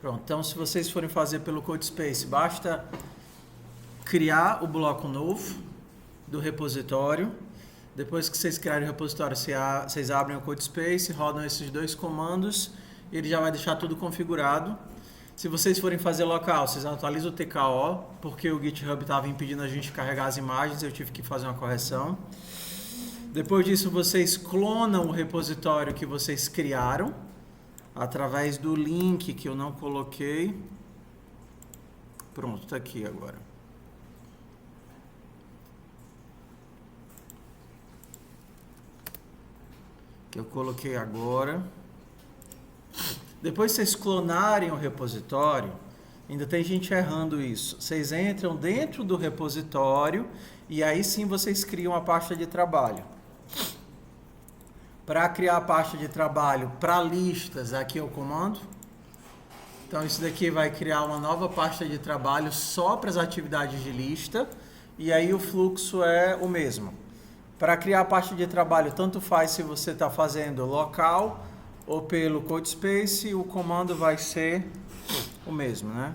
Pronto, então se vocês forem fazer pelo CodeSpace, basta criar o bloco novo do repositório. Depois que vocês criarem o repositório, vocês abrem o CodeSpace, rodam esses dois comandos e ele já vai deixar tudo configurado. Se vocês forem fazer local, vocês atualizam o TKO, porque o GitHub estava impedindo a gente carregar as imagens, eu tive que fazer uma correção. Depois disso, vocês clonam o repositório que vocês criaram, através do link que eu não coloquei. Pronto, está aqui agora. Que eu coloquei agora. Depois vocês clonarem o repositório, ainda tem gente errando isso. Vocês entram dentro do repositório e aí sim vocês criam a pasta de trabalho. Para criar a pasta de trabalho para listas, aqui é o comando. Então isso daqui vai criar uma nova pasta de trabalho só para as atividades de lista e aí o fluxo é o mesmo. Para criar a pasta de trabalho, tanto faz se você está fazendo local ou pelo CodeSpace, o comando vai ser o mesmo, né?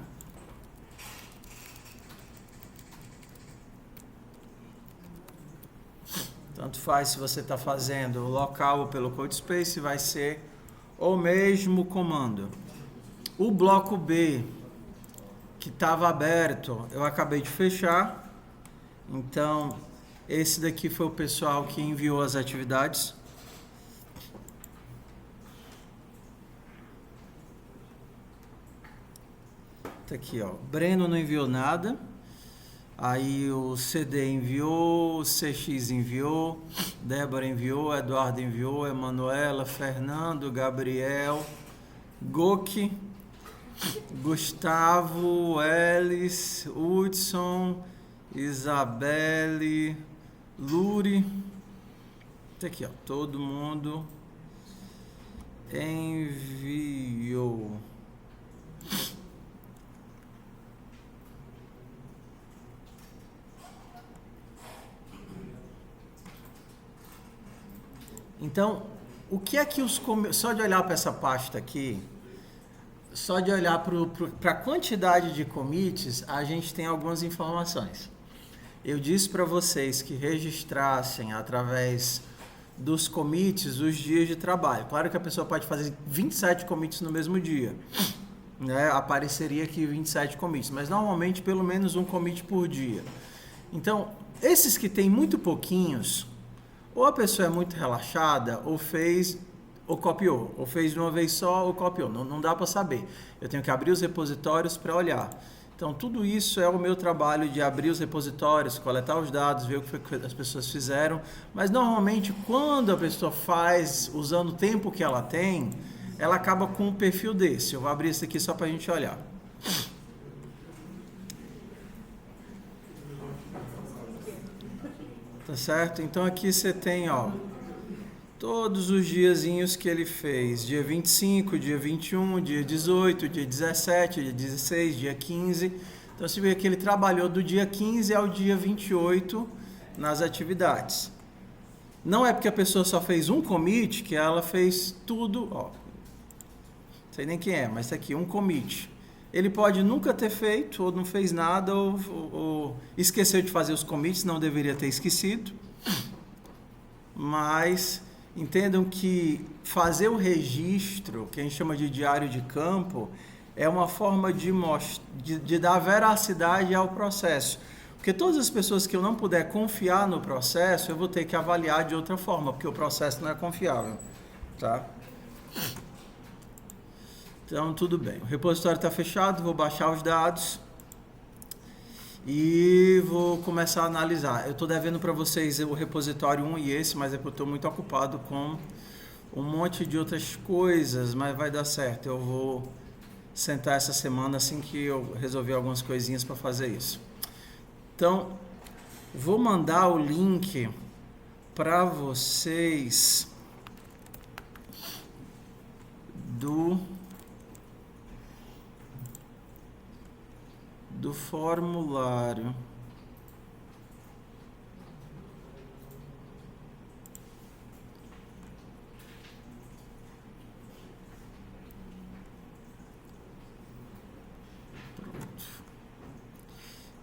Tanto faz se você está fazendo local ou pelo CodeSpace, vai ser o mesmo comando. O bloco B, que estava aberto, eu acabei de fechar. Então, esse daqui foi o pessoal que enviou as atividades. Tá aqui, ó. Breno não enviou nada. Aí o CD enviou, o CX enviou, Débora enviou, Eduardo enviou, Emanuela, Fernando, Gabriel, Goki, Gustavo, Elis, Hudson, Isabelle, Luri. Tá aqui, ó. Todo mundo enviou. Então, o que é que só de olhar para essa pasta aqui, só de olhar para a quantidade de commits, a gente tem algumas informações. Eu disse para vocês que registrassem através dos commits os dias de trabalho. Claro que a pessoa pode fazer 27 commits no mesmo dia, né? Apareceria aqui 27 commits, mas normalmente pelo menos um commit por dia. Então, esses que tem muito pouquinhos, ou a pessoa é muito relaxada, ou fez, ou copiou, ou fez de uma vez só, ou copiou. Não dá para saber. Eu tenho que abrir os repositórios para olhar. Então, tudo isso é o meu trabalho de abrir os repositórios, coletar os dados, ver o que foi que as pessoas fizeram. Mas, normalmente, quando a pessoa faz, usando o tempo que ela tem, ela acaba com um perfil desse. Eu vou abrir esse aqui só para a gente olhar. Tá certo? Então aqui você tem, ó, todos os diazinhos que ele fez. Dia 25, dia 21, dia 18, dia 17, dia 16, dia 15. Então você vê que ele trabalhou do dia 15 ao dia 28 nas atividades. Não é porque a pessoa só fez um commit que ela fez tudo, ó. Não sei nem quem é, mas tá aqui, um commit. Ele pode nunca ter feito, ou não fez nada, ou esqueceu de fazer os commits, não deveria ter esquecido. Mas entendam que fazer o registro, que a gente chama de diário de campo, é uma forma de dar veracidade ao processo. Porque todas as pessoas que eu não puder confiar no processo, eu vou ter que avaliar de outra forma, porque o processo não é confiável. Tá? Então, tudo bem. O repositório está fechado, vou baixar os dados e vou começar a analisar. Eu estou devendo para vocês o repositório 1 e esse, mas é porque eu estou muito ocupado com um monte de outras coisas, mas vai dar certo. Eu vou sentar essa semana assim que eu resolver algumas coisinhas para fazer isso. Então, vou mandar o link para vocês do formulário.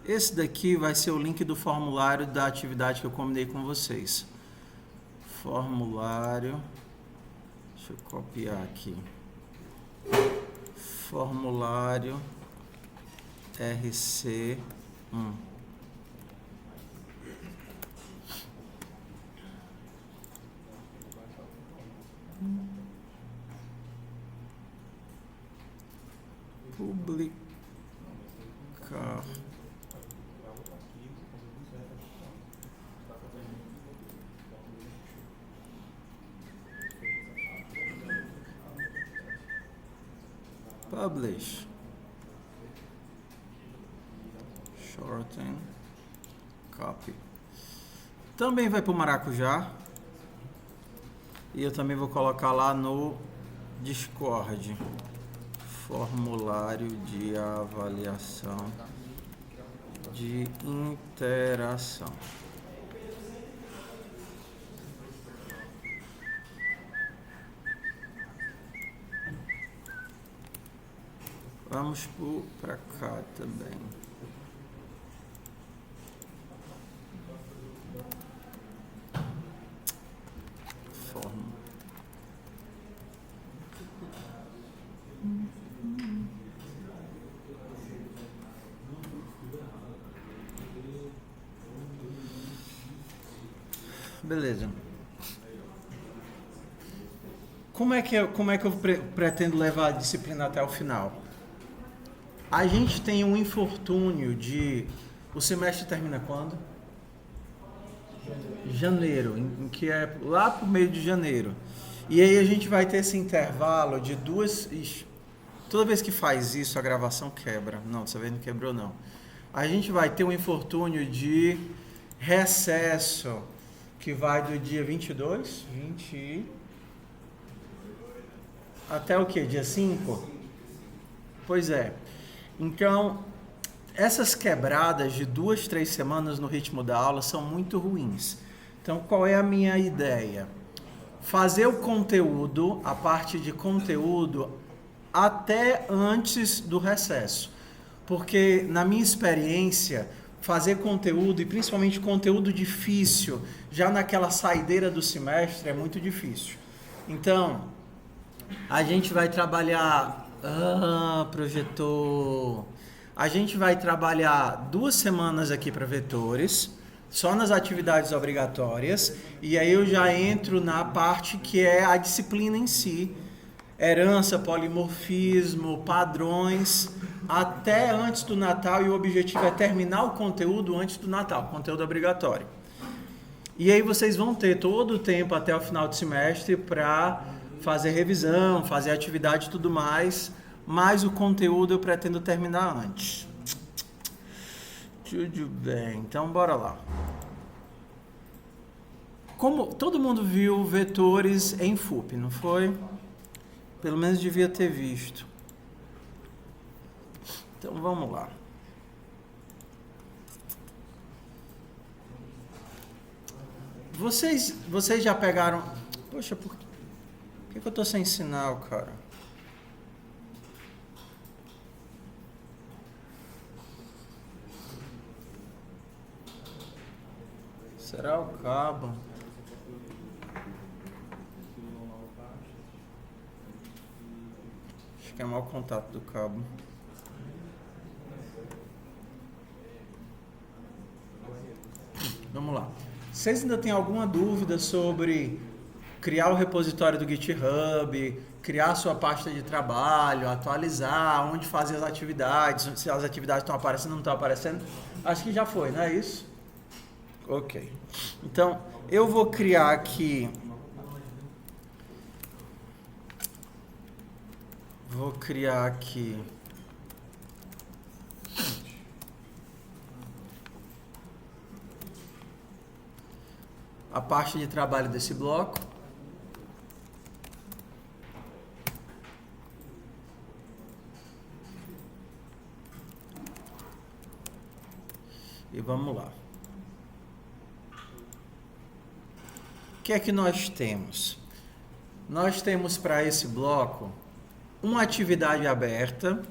Esse daqui vai ser o link do formulário da atividade que eu combinei com vocês. Formulário. Deixa eu copiar aqui. Formulário RC1. Publicar. Publish. Shorten. Copy. Também vai para o Maracujá. E eu também vou colocar lá no Discord. Formulário de avaliação de interação. Vamos para cá também. Beleza. Como é que eu pretendo levar a disciplina até o final? A gente tem um infortúnio de... O semestre termina quando? Janeiro, em que é lá pro meio de janeiro. E aí a gente vai ter esse intervalo de duas... Ixi, toda vez que faz isso, a gravação quebra. Não, dessa vez não quebrou, não. A gente vai ter um infortúnio de recesso, que vai do dia 22, até o quê? Dia 5? Pois é. Então, essas quebradas de 2, 3 semanas no ritmo da aula são muito ruins. Então, qual é a minha ideia? Fazer o conteúdo, a parte de conteúdo, até antes do recesso. Porque, na minha experiência, fazer conteúdo, e principalmente conteúdo difícil, já naquela saideira do semestre, é muito difícil. Então, a gente vai trabalhar... projetor... A gente vai trabalhar 2 semanas aqui para vetores, só nas atividades obrigatórias, e aí eu já entro na parte que é a disciplina em si. Herança, polimorfismo, padrões, até antes do Natal, e o objetivo é terminar o conteúdo antes do Natal, conteúdo obrigatório. E aí vocês vão ter todo o tempo até o final do semestre para fazer revisão, fazer atividade e tudo mais, mas o conteúdo eu pretendo terminar antes. Tudo bem, então bora lá. Como todo mundo viu vetores em FUP, não foi? Pelo menos devia ter visto. Então vamos lá. Vocês já pegaram... Poxa, por que eu tô sem sinal, cara? Será o cabo? Acho que é mau contato do cabo. Vamos lá. Vocês ainda têm alguma dúvida sobre criar o repositório do GitHub, criar sua pasta de trabalho, atualizar, onde fazer as atividades, se as atividades estão aparecendo ou não estão aparecendo? Acho que já foi, não é isso? Ok. Então, eu vou criar aqui... a parte de trabalho desse bloco. E vamos lá. O que é que nós temos? Nós temos para esse bloco uma atividade aberta,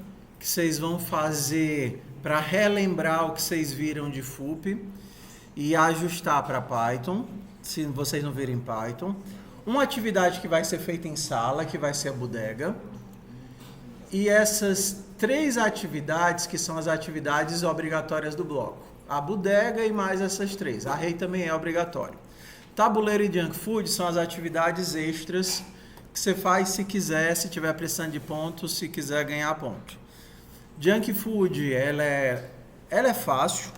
que vocês vão fazer para relembrar o que vocês viram de FUP e ajustar para Python, se vocês não virem Python. Uma atividade que vai ser feita em sala, que vai ser a bodega. E essas 3 atividades, que são as atividades obrigatórias do bloco. A bodega e mais essas 3. A Array também é obrigatório. Tabuleiro e Junk Food são as atividades extras que você faz se quiser, se tiver precisando de pontos, se quiser ganhar ponto. Junk Food, ela é fácil,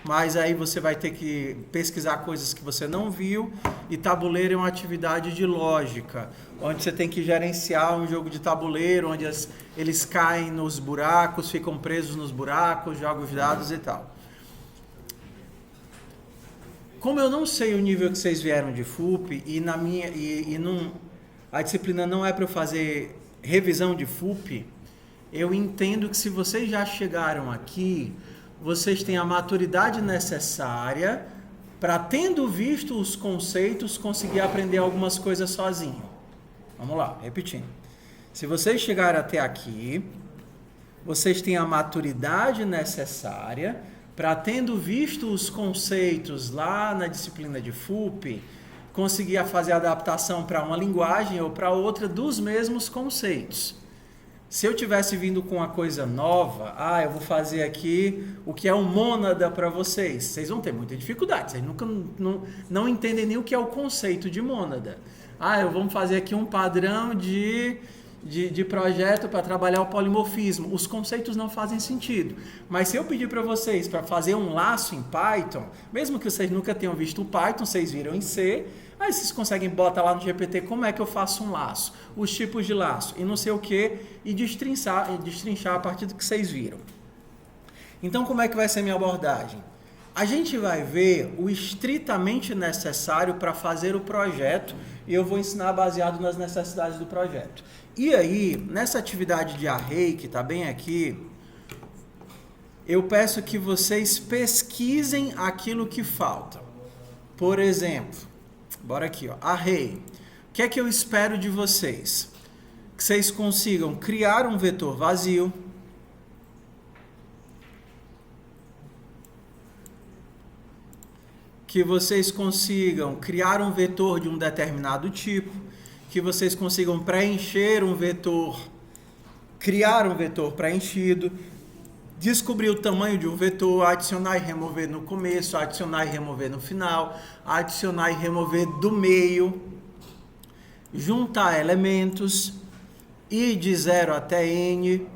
mas aí você vai ter que pesquisar coisas que você não viu. E tabuleiro é uma atividade de lógica, onde você tem que gerenciar um jogo de tabuleiro, onde eles caem nos buracos, ficam presos nos buracos, jogam os dados e tal. Como eu não sei o nível que vocês vieram de FUP, a disciplina não é para eu fazer revisão de FUP, eu entendo que se vocês já chegaram aqui, vocês têm a maturidade necessária para, tendo visto os conceitos, conseguir aprender algumas coisas sozinho. Vamos lá, repetindo. Se vocês chegaram até aqui, vocês têm a maturidade necessária para, tendo visto os conceitos lá na disciplina de FUP, conseguir fazer a adaptação para uma linguagem ou para outra dos mesmos conceitos. Se eu tivesse vindo com uma coisa nova, eu vou fazer aqui o que é um mônada para vocês. Vocês vão ter muita dificuldade, vocês nunca não entendem nem o que é o conceito de mônada. Vamos fazer aqui um padrão de projeto para trabalhar o polimorfismo. Os conceitos não fazem sentido. Mas se eu pedir para vocês para fazer um laço em Python, mesmo que vocês nunca tenham visto o Python, vocês viram em C, aí vocês conseguem botar lá no GPT como é que eu faço um laço, os tipos de laço e não sei o que, e destrinchar a partir do que vocês viram. Então, como é que vai ser minha abordagem? A gente vai ver o estritamente necessário para fazer o projeto e eu vou ensinar baseado nas necessidades do projeto. E aí, nessa atividade de Array, que está bem aqui, eu peço que vocês pesquisem aquilo que falta. Por exemplo, bora aqui, Array. O que é que eu espero de vocês? Que vocês consigam criar um vetor vazio, que vocês consigam criar um vetor de um determinado tipo, que vocês consigam preencher um vetor, criar um vetor preenchido, descobrir o tamanho de um vetor, adicionar e remover no começo, adicionar e remover no final, adicionar e remover do meio, juntar elementos, ir de 0 até n,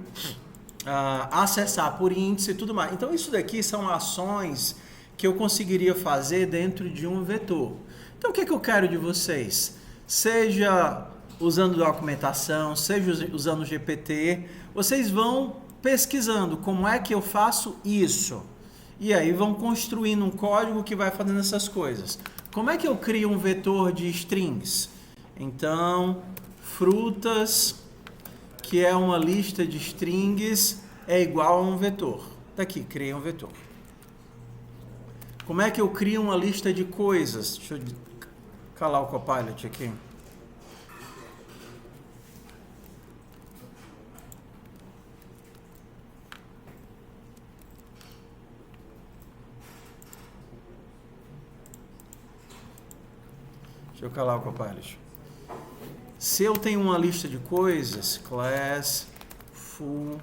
acessar por índice e tudo mais. Então isso daqui são ações que eu conseguiria fazer dentro de um vetor. Então o que eu quero de vocês? Seja usando documentação, seja usando o GPT, vocês vão pesquisando como é que eu faço isso. E aí vão construindo um código que vai fazendo essas coisas. Como é que eu crio um vetor de strings? Então, frutas, que é uma lista de strings, é igual a um vetor. Tá aqui, criei um vetor. Como é que eu crio uma lista de coisas? Deixa eu calar o Copilot aqui. Deixa eu calar o Copilot. Se eu tenho uma lista de coisas, class, full,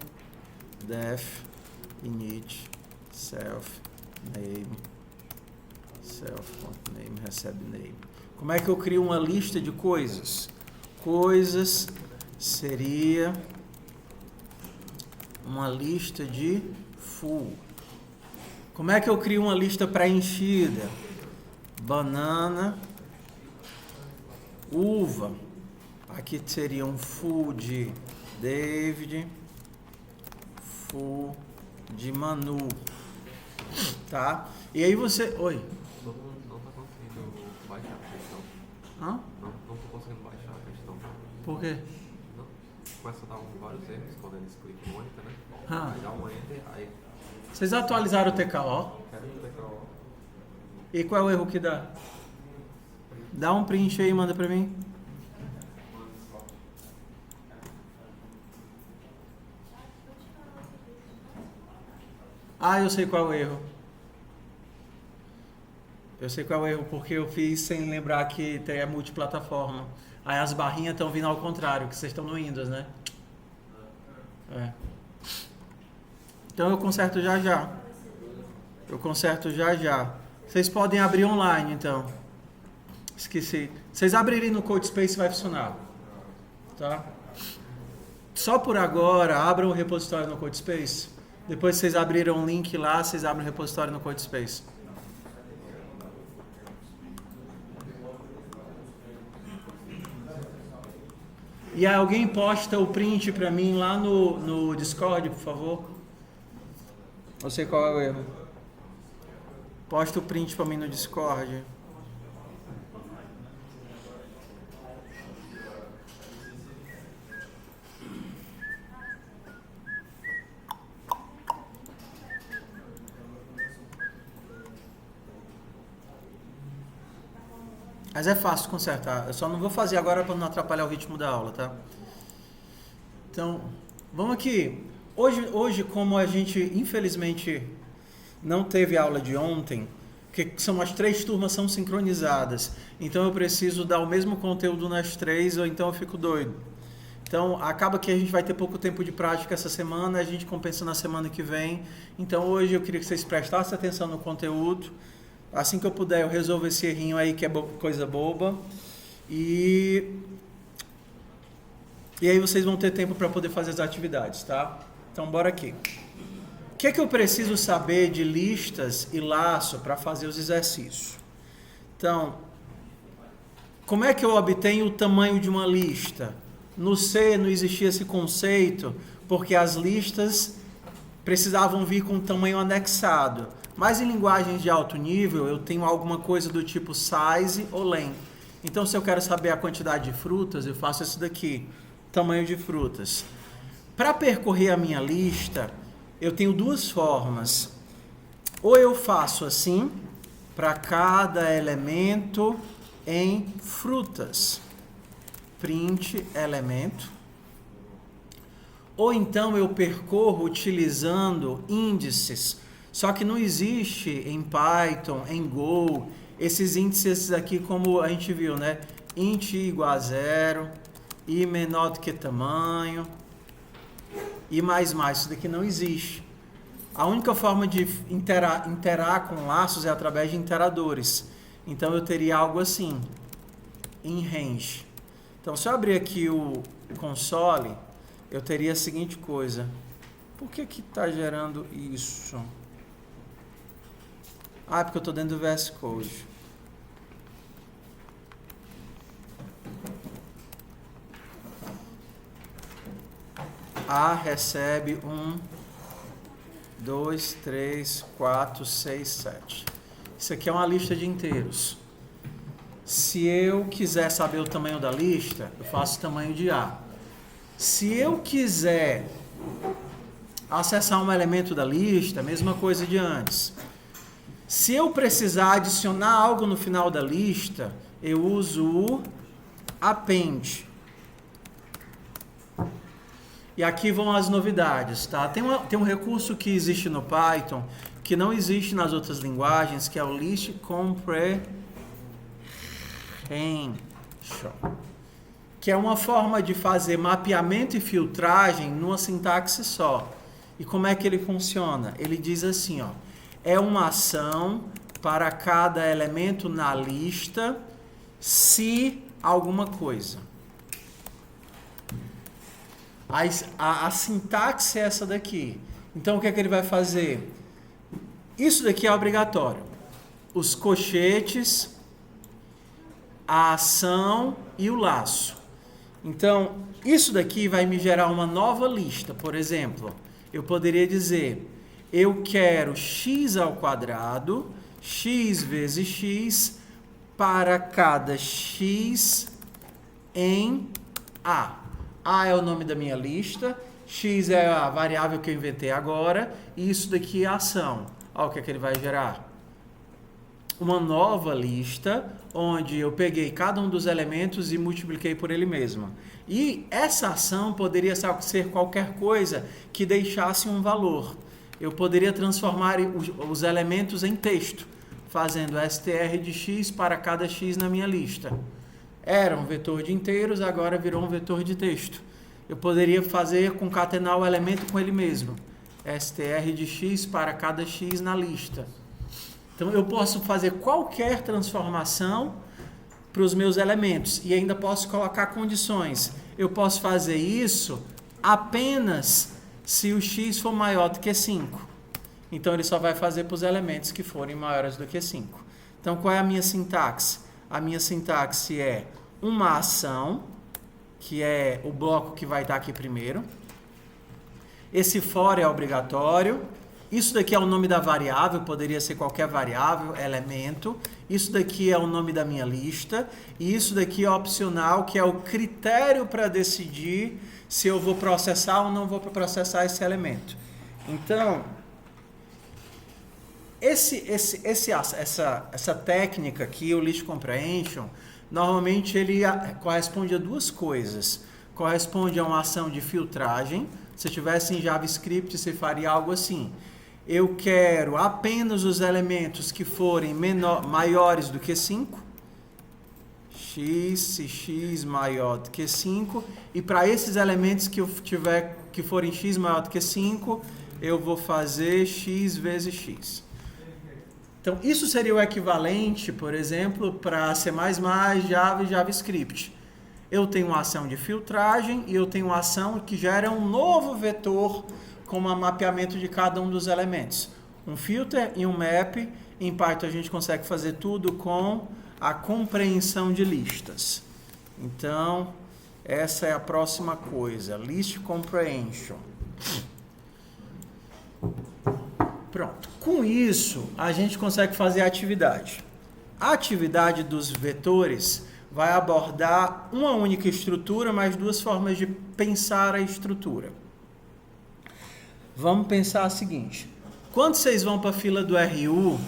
def, init, self, name, self.name, recebe name. Como é que eu crio uma lista de coisas? Coisas seria uma lista de full. Como é que eu crio uma lista preenchida? Banana, uva. Aqui seria um full de David, full de Manu. Tá? E aí você... Oi. Não tá conseguindo baixar a questão. Hã? Não tô conseguindo baixar a questão. Por quê? Não. Começa a dar vários erros quando eles clicam Mônica, né? Ah. Aí dá um enter, aí Vocês atualizaram o TKO? quero o TKO. E qual é o erro que dá? Dá um print aí e manda pra mim. Ah, eu sei qual é o erro. Eu sei qual é o erro, porque eu fiz sem lembrar que tem a multiplataforma. Aí as barrinhas estão vindo ao contrário, que vocês estão no Windows, né? É. Então eu conserto já já. Eu conserto já já. Vocês podem abrir online, então. Esqueci. Vocês abrirem no CodeSpace vai funcionar. Tá? Só por agora, abram o repositório no CodeSpace. Depois vocês abriram o link lá, vocês abrem o repositório no CodeSpace. E alguém posta o print para mim lá no Discord, por favor. Eu sei qual é o erro. Posta o print para mim no Discord. Mas é fácil consertar. Eu só não vou fazer agora para não atrapalhar o ritmo da aula, tá? Então, vamos aqui. Hoje, como a gente, infelizmente, não teve aula de ontem, que são as 3 turmas são sincronizadas. Então, eu preciso dar o mesmo conteúdo nas 3, ou então eu fico doido. Então, acaba que a gente vai ter pouco tempo de prática essa semana, a gente compensa na semana que vem. Então, hoje eu queria que vocês prestassem atenção no conteúdo. Assim que eu puder, eu resolvo esse errinho aí, que é coisa boba. E aí vocês vão ter tempo para poder fazer as atividades, tá? Então, bora aqui. O que é que eu preciso saber de listas e laço para fazer os exercícios? Então, como é que eu obtenho o tamanho de uma lista? No C não existia esse conceito, porque as listas precisavam vir com tamanho anexado. Mas em linguagens de alto nível, eu tenho alguma coisa do tipo size ou len. Então, se eu quero saber a quantidade de frutas, eu faço isso daqui, tamanho de frutas. Para percorrer a minha lista, eu tenho 2 formas. Ou eu faço assim, para cada elemento em frutas. Print elemento. Ou então eu percorro utilizando índices. Só que não existe em Python, em Go, esses índices aqui como a gente viu, né? Int igual a 0, i menor do que tamanho, i mais, isso daqui não existe. A única forma de interar com laços é através de interadores. Então eu teria algo assim, in range. Então se eu abrir aqui o console, eu teria a seguinte coisa. Por que está gerando isso? Ah, porque eu estou dentro do VS Code. A recebe 1, 2, 3, 4, 6, 7. Isso aqui é uma lista de inteiros. Se eu quiser saber o tamanho da lista, eu faço tamanho de A. Se eu quiser acessar um elemento da lista, mesma coisa de antes. Se eu precisar adicionar algo no final da lista, eu uso o append. E aqui vão as novidades, tá? Tem um recurso que existe no Python, que não existe nas outras linguagens, que é o list comprehension, que é uma forma de fazer mapeamento e filtragem numa sintaxe só. E como é que ele funciona? Ele diz assim, ó, é uma ação para cada elemento na lista, se alguma coisa. A sintaxe é essa daqui. Então, o que é que ele vai fazer? Isso daqui é obrigatório. Os colchetes, a ação e o laço. Então, isso daqui vai me gerar uma nova lista. Por exemplo, eu poderia dizer, eu quero x ao quadrado, x vezes x, para cada x em A. A é o nome da minha lista, x é a variável que eu inventei agora, e isso daqui é a ação. Olha o que é que ele vai gerar. Uma nova lista, onde eu peguei cada um dos elementos e multipliquei por ele mesmo. E essa ação poderia ser qualquer coisa que deixasse um valor. eu poderia transformar os elementos em texto, fazendo str de x para cada x na minha lista. Era um vetor de inteiros, agora virou um vetor de texto. Eu poderia concatenar o elemento com ele mesmo. str de x para cada x na lista. Então, eu posso fazer qualquer transformação para os meus elementos e ainda posso colocar condições. Eu posso fazer isso apenas se o x for maior do que 5. Então, ele só vai fazer para os elementos que forem maiores do que 5. Então, qual é a minha sintaxe? A minha sintaxe é uma ação, que é o bloco que vai estar aqui primeiro. Esse for é obrigatório. Isso daqui é o nome da variável, poderia ser qualquer variável, elemento. Isso daqui é o nome da minha lista. E isso daqui é opcional, que é o critério para decidir se eu vou processar ou não vou processar esse elemento. Então, essa técnica aqui, o list comprehension, normalmente ele corresponde a duas coisas. Corresponde a uma ação de filtragem. Se tivesse em JavaScript, você faria algo assim. Eu quero apenas os elementos que forem maiores do que 5. Se x maior do que 5. E para esses elementos que forem x maior do que 5, eu vou fazer x vezes x. Então, isso seria o equivalente, por exemplo, para C++, Java e JavaScript. Eu tenho uma ação de filtragem e eu tenho uma ação que gera um novo vetor com um mapeamento de cada um dos elementos. Um filter e um map. Em Python a gente consegue fazer tudo com a compreensão de listas. Então, essa é a próxima coisa. List comprehension. Pronto. Com isso, a gente consegue fazer a atividade. A atividade dos vetores vai abordar uma única estrutura, mas duas formas de pensar a estrutura. Vamos pensar o seguinte. Quando vocês vão para a fila do RU,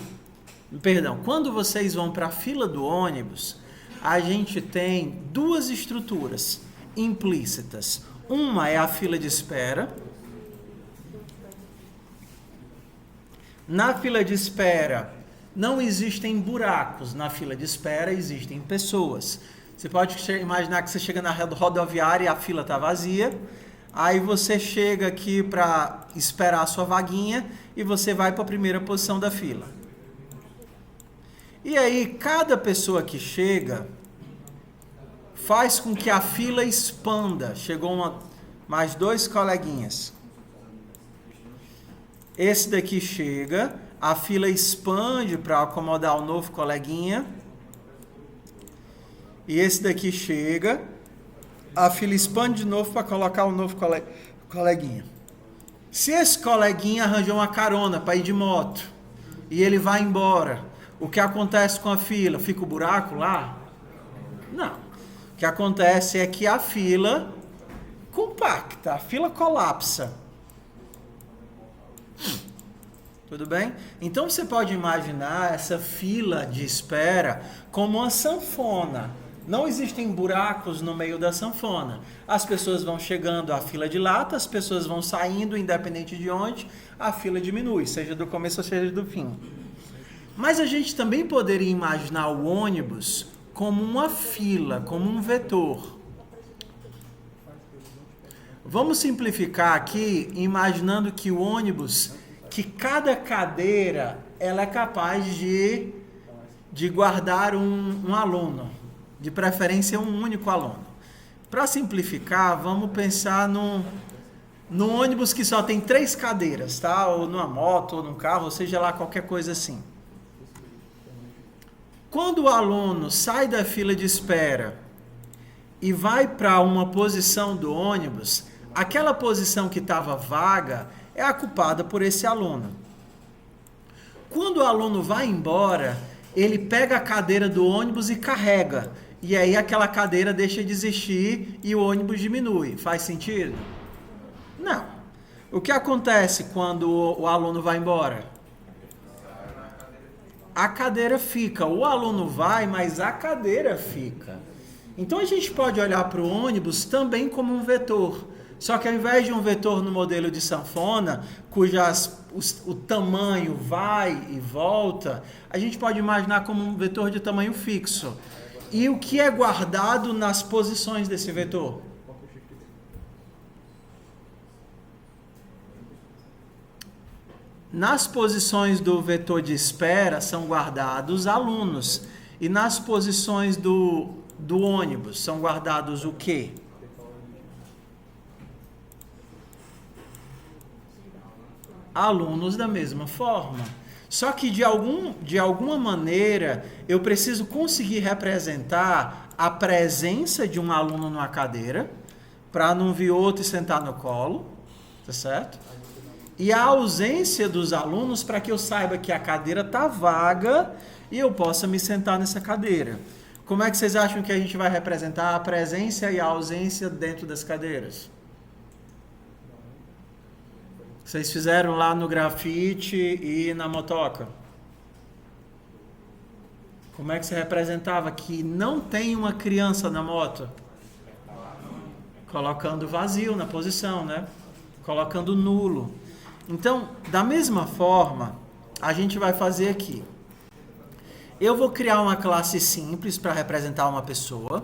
quando vocês vão para a fila do ônibus, a gente tem duas estruturas implícitas. Uma é a fila de espera. Na fila de espera, não existem buracos. Na fila de espera, existem pessoas. Você pode imaginar que você chega na rodoviária e a fila está vazia. Aí você chega aqui para esperar a sua vaguinha e você vai para a primeira posição da fila. E aí, cada pessoa que chega faz com que a fila expanda. Chegou mais dois coleguinhas. Esse daqui chega, a fila expande para acomodar o novo coleguinha. E esse daqui chega, a fila expande de novo para colocar o novo coleguinha. Se esse coleguinha arranjou uma carona para ir de moto e ele vai embora, o que acontece com a fila? Fica o buraco lá? Não. O que acontece é que a fila compacta, a fila colapsa. Tudo bem? Então você pode imaginar essa fila de espera como uma sanfona. Não existem buracos no meio da sanfona. As pessoas vão chegando à fila de lata, as pessoas vão saindo, independente de onde, a fila diminui, seja do começo ou seja do fim. Mas a gente também poderia imaginar o ônibus como uma fila, como um vetor. Vamos simplificar aqui, imaginando que o ônibus, que cada cadeira, ela é capaz de guardar um aluno, de preferência um único aluno. Para simplificar, vamos pensar num ônibus que só tem 3 cadeiras, tá? Ou numa moto, ou num carro, ou seja lá, qualquer coisa assim. Quando o aluno sai da fila de espera e vai para uma posição do ônibus, aquela posição que estava vaga é a culpada por esse aluno. Quando o aluno vai embora, ele pega a cadeira do ônibus e carrega. E aí aquela cadeira deixa de existir e o ônibus diminui. Faz sentido? Não. O que acontece quando o aluno vai embora? A cadeira fica. O aluno vai, mas a cadeira fica. Então a gente pode olhar para o ônibus também como um vetor. Só que ao invés de um vetor no modelo de sanfona, o tamanho vai e volta, a gente pode imaginar como um vetor de tamanho fixo. E o que é guardado nas posições desse vetor? Nas posições do vetor de espera são guardados alunos. E nas posições do ônibus são guardados o quê? Alunos da mesma forma. Só que de alguma maneira eu preciso conseguir representar a presença de um aluno numa cadeira para não vir outro e sentar no colo, tá certo? E a ausência dos alunos para que eu saiba que a cadeira está vaga e eu possa me sentar nessa cadeira. Como é que vocês acham que a gente vai representar a presença e a ausência dentro das cadeiras? Vocês fizeram lá no grafite e na motoca. Como é que você representava que não tem uma criança na moto? Colocando vazio na posição, né? Colocando nulo. Então, da mesma forma, a gente vai fazer aqui. Eu vou criar uma classe simples para representar uma pessoa.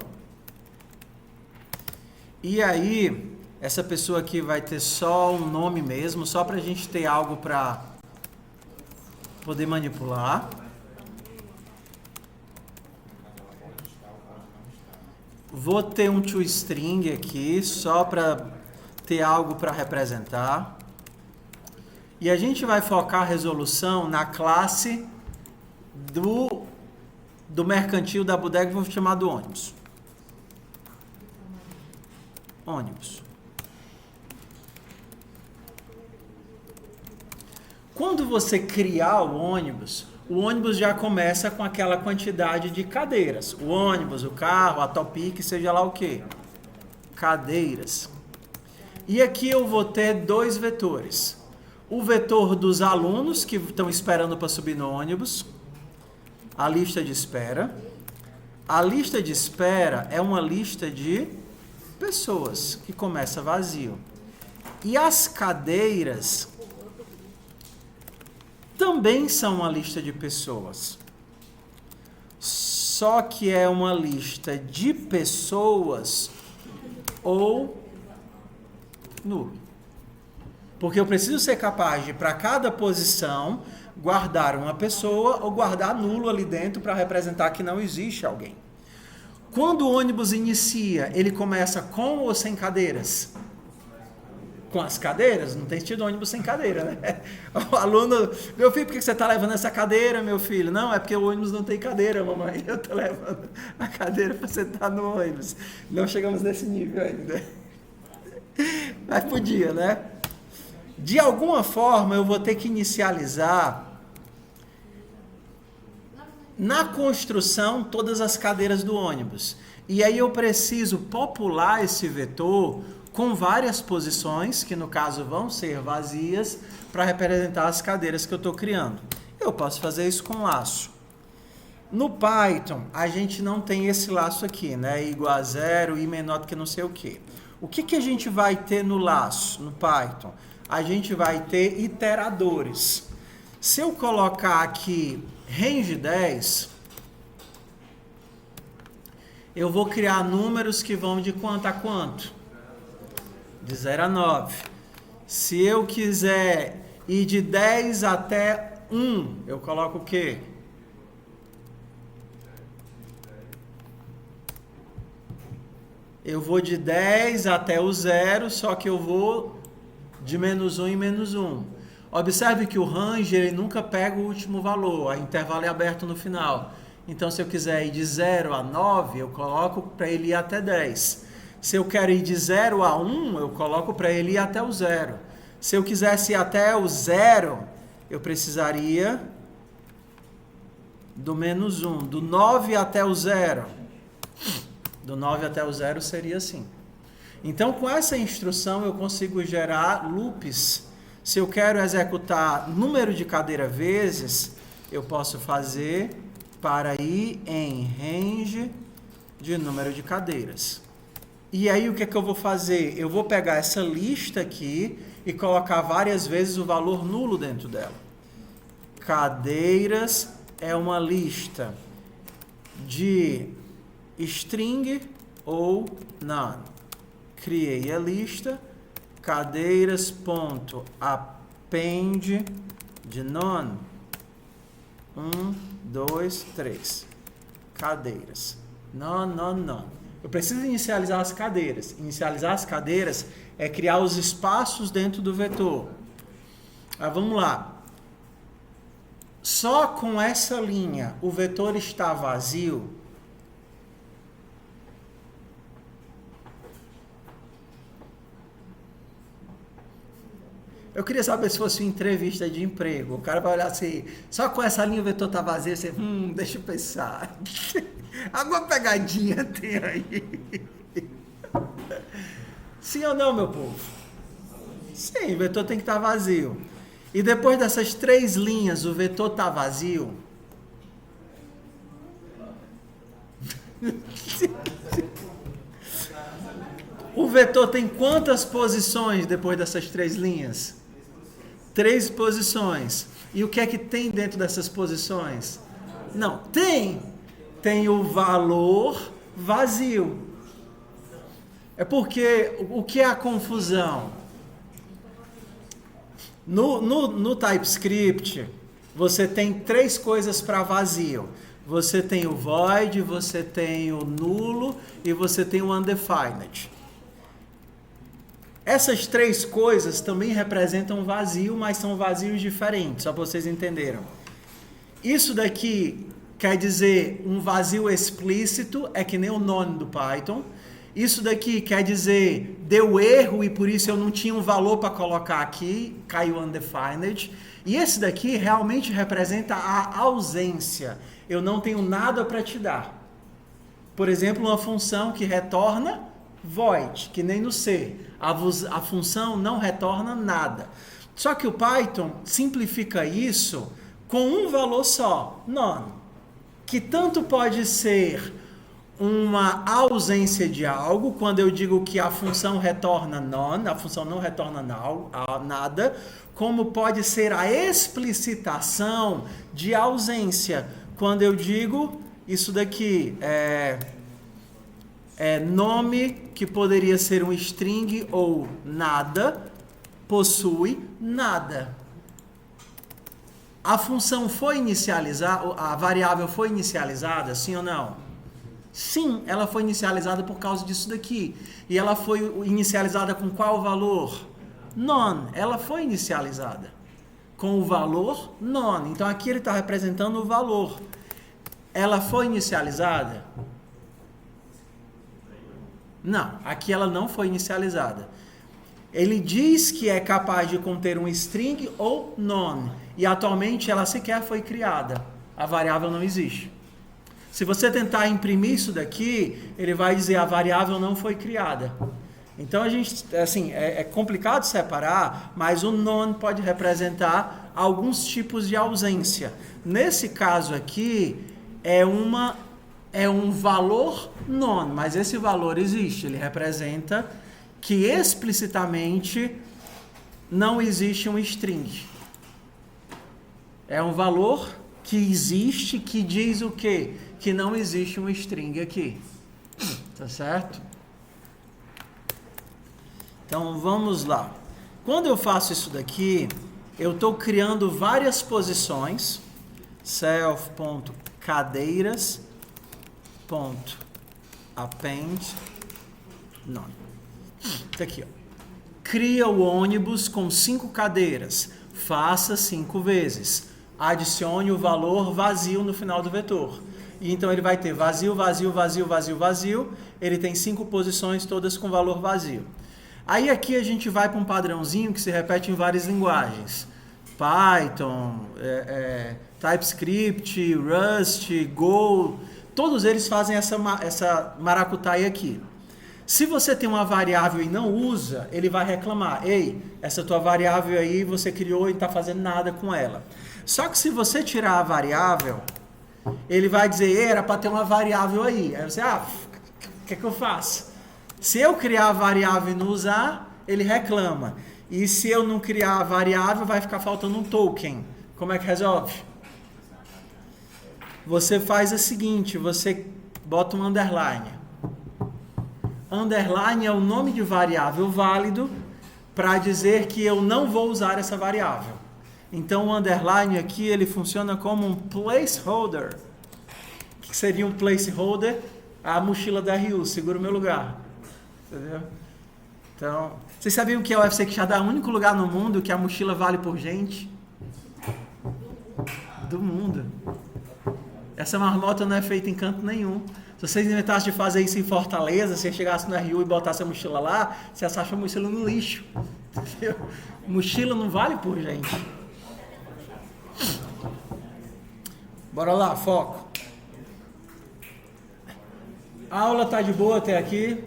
E aí, essa pessoa aqui vai ter só um nome mesmo, só para a gente ter algo para poder manipular. Vou ter um toString aqui, só para ter algo para representar. E a gente vai focar a resolução na classe do mercantil da bodega, vou chamar do ônibus. Ônibus. Quando você criar o ônibus já começa com aquela quantidade de cadeiras. O ônibus, o carro, a Topic, seja lá o que. Cadeiras. E aqui eu vou ter dois vetores. O vetor dos alunos que estão esperando para subir no ônibus. A lista de espera. A lista de espera é uma lista de pessoas que começa vazio. E as cadeiras também são uma lista de pessoas. Só que é uma lista de pessoas ou nulo. Porque eu preciso ser capaz de, para cada posição, guardar uma pessoa ou guardar nulo ali dentro para representar que não existe alguém. Quando o ônibus inicia, ele começa com ou sem cadeiras? Com as cadeiras? Não tem sentido ônibus sem cadeira, né? O aluno, meu filho, por que você está levando essa cadeira, meu filho? Não, é porque o ônibus não tem cadeira, mamãe. Eu estou levando a cadeira para sentar no ônibus. Não chegamos nesse nível ainda. Mas podia, né? De alguma forma, eu vou ter que inicializar na construção todas as cadeiras do ônibus. E aí eu preciso popular esse vetor com várias posições, que no caso vão ser vazias, para representar as cadeiras que eu estou criando. Eu posso fazer isso com laço. No Python, a gente não tem esse laço aqui, né? Igual a 0 e menor do que não sei o quê. O que a gente vai ter no laço, no Python? A gente vai ter iteradores. Se eu colocar aqui range 10, eu vou criar números que vão de quanto a quanto? De 0 a 9. Se eu quiser ir de 10 até 1, eu coloco o quê? Eu vou de 10 até o 0, só que eu vou de menos 1 em menos 1. Observe que o range ele nunca pega o último valor, a intervalo é aberto no final. Então, se eu quiser ir de 0 a 9, eu coloco para ele ir até 10. Se eu quero ir de 0 a 1, eu coloco para ele ir até o 0. Se eu quisesse ir até o 0, eu precisaria do menos 1. Do 9 até o 0. Do 9 até o 0 seria assim. Então, com essa instrução, eu consigo gerar loops. Se eu quero executar número de cadeira vezes, eu posso fazer para ir em range de número de cadeiras. E aí o que é que eu vou fazer? Eu vou pegar essa lista aqui e colocar várias vezes o valor nulo dentro dela. Cadeiras é uma lista de string ou none. Criei a lista, cadeiras.append de none. 1, 2, 3. Cadeiras. None, none, none. Eu preciso inicializar as cadeiras. Inicializar as cadeiras é criar os espaços dentro do vetor. Vamos lá. Só com essa linha o vetor está vazio. Eu queria saber se fosse uma entrevista de emprego. O cara vai olhar assim, só com essa linha o vetor está vazio. Você, deixa eu pensar. Alguma pegadinha tem aí? Sim ou não, meu povo? Sim, o vetor tem que estar vazio. E depois dessas 3 linhas, o vetor está vazio? O vetor tem quantas posições depois dessas 3 linhas? 3 posições. E o que é que tem dentro dessas posições? Não, tem o valor vazio. É porque, o que é a confusão? No TypeScript, você tem 3 coisas para vazio. Você tem o void, você tem o nulo e você tem o undefined. Essas 3 coisas também representam vazio, mas são vazios diferentes, só para vocês entenderam. Isso daqui quer dizer um vazio explícito, é que nem o none do Python. Isso daqui quer dizer, deu erro e por isso eu não tinha um valor para colocar aqui, caiu undefined. E esse daqui realmente representa a ausência. Eu não tenho nada para te dar. Por exemplo, uma função que retorna void, que nem no C. A função não retorna nada. Só que o Python simplifica isso com um valor só, none, que tanto pode ser uma ausência de algo, quando eu digo que a função retorna none, a função não retorna nada, como pode ser a explicitação de ausência, quando eu digo isso daqui é nome que poderia ser um string ou nada, possui nada. A função foi inicializada, a variável foi inicializada, sim ou não? Sim, ela foi inicializada por causa disso daqui. E ela foi inicializada com qual valor? None. Ela foi inicializada com o valor none. Então aqui ele está representando o valor. Ela foi inicializada? Não, aqui ela não foi inicializada. Ele diz que é capaz de conter um string ou none. E atualmente ela sequer foi criada. A variável não existe. Se você tentar imprimir isso daqui, ele vai dizer a variável não foi criada. Então a gente, assim, é complicado separar, mas o none pode representar alguns tipos de ausência. Nesse caso aqui, é um valor none, mas esse valor existe. Ele representa que explicitamente não existe um string. É um valor que existe, que diz o quê? Que não existe um string aqui. Tá certo? Então, vamos lá. Quando eu faço isso daqui, eu estou criando várias posições. Self.cadeiras.append none. Tá aqui, ó. Cria o ônibus com 5 cadeiras. Faça 5 vezes. Adicione o valor vazio no final do vetor. E então ele vai ter vazio, vazio, vazio, vazio, vazio. Ele tem 5 posições, todas com valor vazio. Aí aqui a gente vai para um padrãozinho que se repete em várias linguagens. Python, TypeScript, Rust, Go. Todos eles fazem essa maracutaia aqui. Se você tem uma variável e não usa, ele vai reclamar. Ei, essa tua variável aí você criou e não está fazendo nada com ela. Só que se você tirar a variável, ele vai dizer, era para ter uma variável aí. Aí você, o que é que eu faço? Se eu criar a variável e não usar, ele reclama. E se eu não criar a variável, vai ficar faltando um token. Como é que resolve? Você faz o seguinte, você bota um underline. Underline é o nome de variável válido para dizer que eu não vou usar essa variável. Então o underline aqui ele funciona como um placeholder. O que seria um placeholder? A mochila da RU, segura o meu lugar. Entendeu? Então, vocês sabiam que a UFC Quixadá é o único lugar no mundo que a mochila vale por gente? Do mundo. Essa marmota não é feita em canto nenhum. Se vocês inventassem de fazer isso em Fortaleza, se você chegasse no RU e botasse a mochila lá, você acha a mochila no lixo. Entendeu? Mochila não vale por gente. Bora lá, foco. A aula tá de boa até aqui?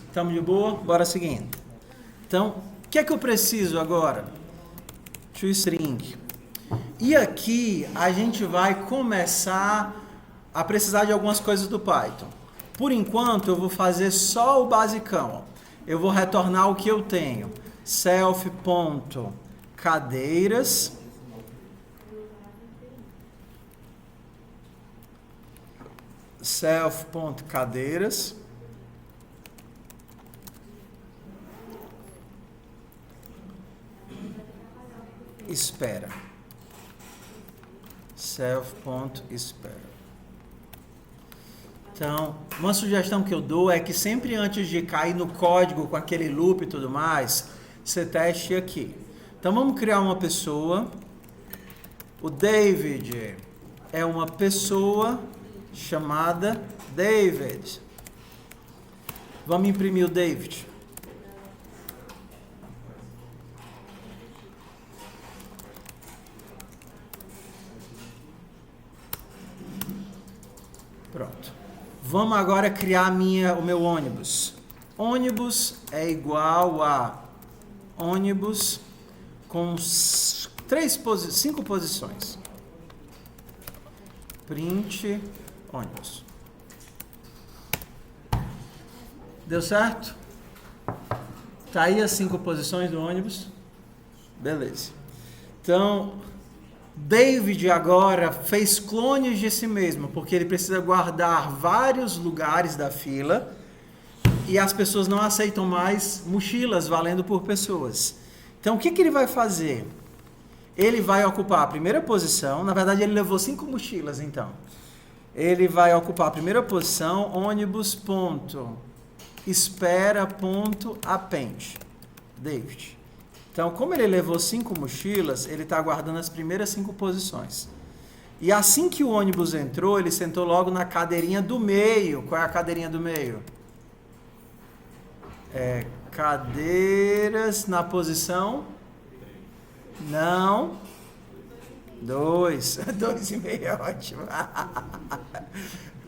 Estamos de boa? Bora seguindo. Então, o que é que eu preciso agora? ToString. E aqui a gente vai começar a precisar de algumas coisas do Python. Por enquanto eu vou fazer só o basicão. Eu vou retornar o que eu tenho. Self.cadeiras. Self.cadeiras. Espera. Self.espera. Então, uma sugestão que eu dou é que sempre antes de cair no código com aquele loop e tudo mais, você teste aqui. Então, vamos criar uma pessoa. O David é uma pessoa chamada David. Vamos imprimir o David. Pronto. Vamos agora criar o meu ônibus. Ônibus é igual a ônibus com 5 posições. Print ônibus. Deu certo? Tá aí as 5 posições do ônibus. Beleza. Então, David agora fez clones de si mesmo, porque ele precisa guardar vários lugares da fila e as pessoas não aceitam mais mochilas valendo por pessoas. Então, o que ele vai fazer? Ele vai ocupar a primeira posição, na verdade ele levou 5 mochilas, então. Ele vai ocupar a primeira posição, ônibus.espera.append. David. Então, como ele levou 5 mochilas, ele está guardando as primeiras 5 posições. E assim que o ônibus entrou, ele sentou logo na cadeirinha do meio. Qual é a cadeirinha do meio? Cadeiras na posição? Não. 2. 2,5 é ótimo.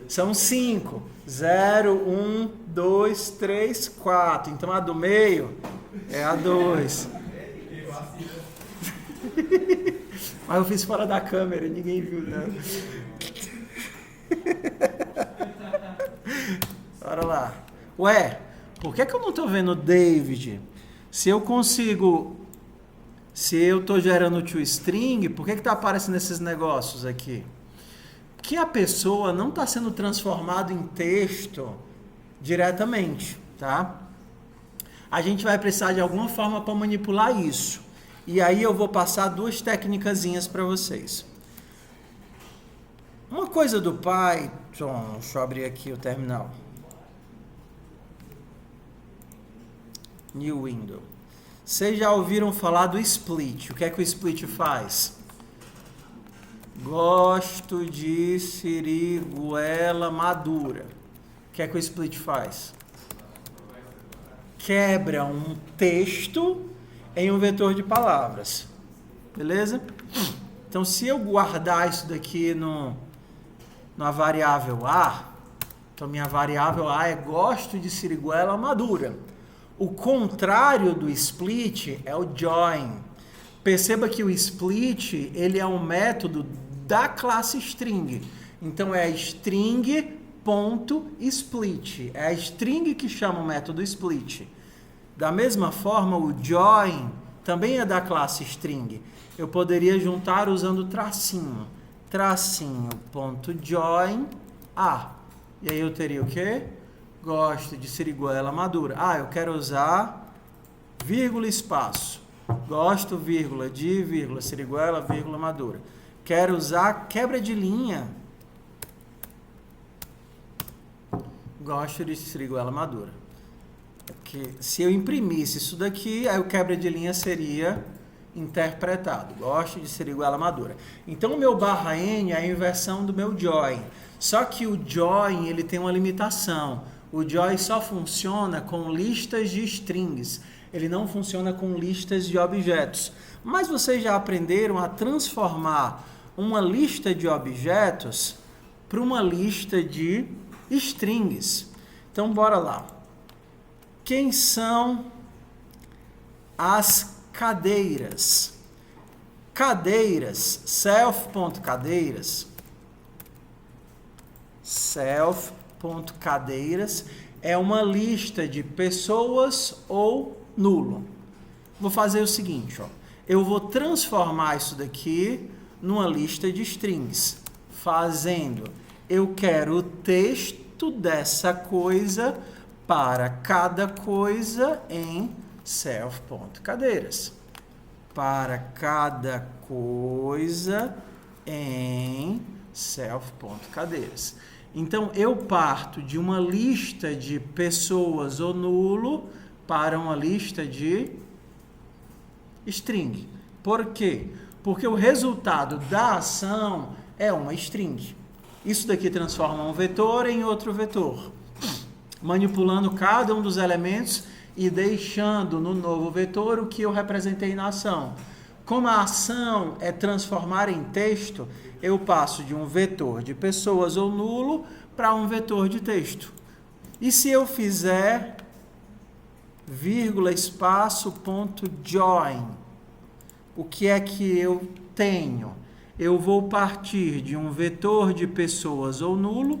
São 5. 0, 1, 2, 3, 4. Então, a do meio é a 2. Mas eu fiz fora da câmera, ninguém viu, não. Bora lá. Ué, por que eu não tô vendo o David? Se eu tô gerando ToString, por que tá aparecendo esses negócios aqui? Que a pessoa não está sendo transformada em texto diretamente, tá? A gente vai precisar de alguma forma para manipular isso. E aí eu vou passar 2 técnicazinhas para vocês. Uma coisa do Python, deixa eu abrir aqui o terminal. New window. Vocês já ouviram falar do split? O que é que o split faz? Gosto de siriguela madura. O que é que o split faz? Quebra um texto em um vetor de palavras. Beleza? Então, se eu guardar isso daqui na variável A, então minha variável A é gosto de siriguela madura. O contrário do split é o join. Perceba que o split, ele é um método da classe string. Então, é string ponto split. É a string que chama o método split. Da mesma forma, o join também é da classe string. Eu poderia juntar usando tracinho. Tracinho ponto join a. E aí eu teria o quê? Gosto de siriguela madura. Eu quero usar vírgula espaço. Gosto, vírgula, de, vírgula, siriguela, vírgula, madura. Quero usar quebra de linha. Gosto de siriguela madura. Porque se eu imprimisse isso daqui, aí o quebra de linha seria interpretado. Gosto de siriguela madura. Então, o meu barra N é a inversão do meu join. Só que o join, ele tem uma limitação. O join só funciona com listas de strings. Ele não funciona com listas de objetos. Mas vocês já aprenderam a transformar uma lista de objetos para uma lista de strings. Então, bora lá. Quem são as cadeiras? Cadeiras, self.cadeiras. Self.cadeiras é uma lista de pessoas ou nulo. Vou fazer o seguinte, ó. Eu vou transformar isso daqui numa lista de strings. Fazendo, eu quero o texto dessa coisa para cada coisa em self.cadeiras. Para cada coisa em self.cadeiras. Então, eu parto de uma lista de pessoas ou nulo para uma lista de string. Por quê? Porque o resultado da ação é uma string. Isso daqui transforma um vetor em outro vetor, manipulando cada um dos elementos e deixando no novo vetor o que eu representei na ação. Como a ação é transformar em texto, eu passo de um vetor de pessoas ou nulo para um vetor de texto. E se eu fizer vírgula, espaço, ponto, join, o que é que eu tenho? Eu vou partir de um vetor de pessoas ou nulo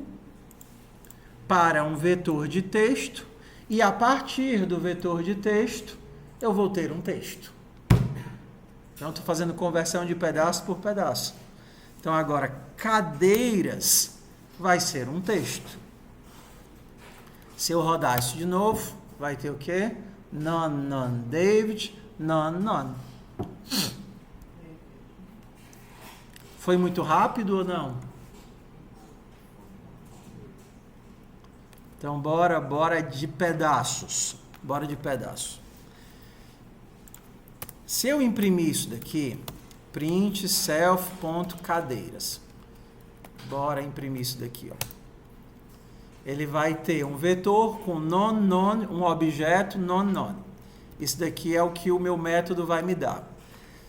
para um vetor de texto, e a partir do vetor de texto, eu vou ter um texto. Então, estou fazendo conversão de pedaço por pedaço. Então, agora, cadeiras vai ser um texto. Se eu rodar isso de novo, vai ter o quê? None, none, David, none, none. Foi muito rápido ou não? Então, bora de pedaços. Bora de pedaços. Se eu imprimir isso daqui, print self.cadeiras. Bora imprimir isso daqui, ó. Ele vai ter um vetor com none, none, um objeto none, none. Isso daqui é o que o meu método vai me dar.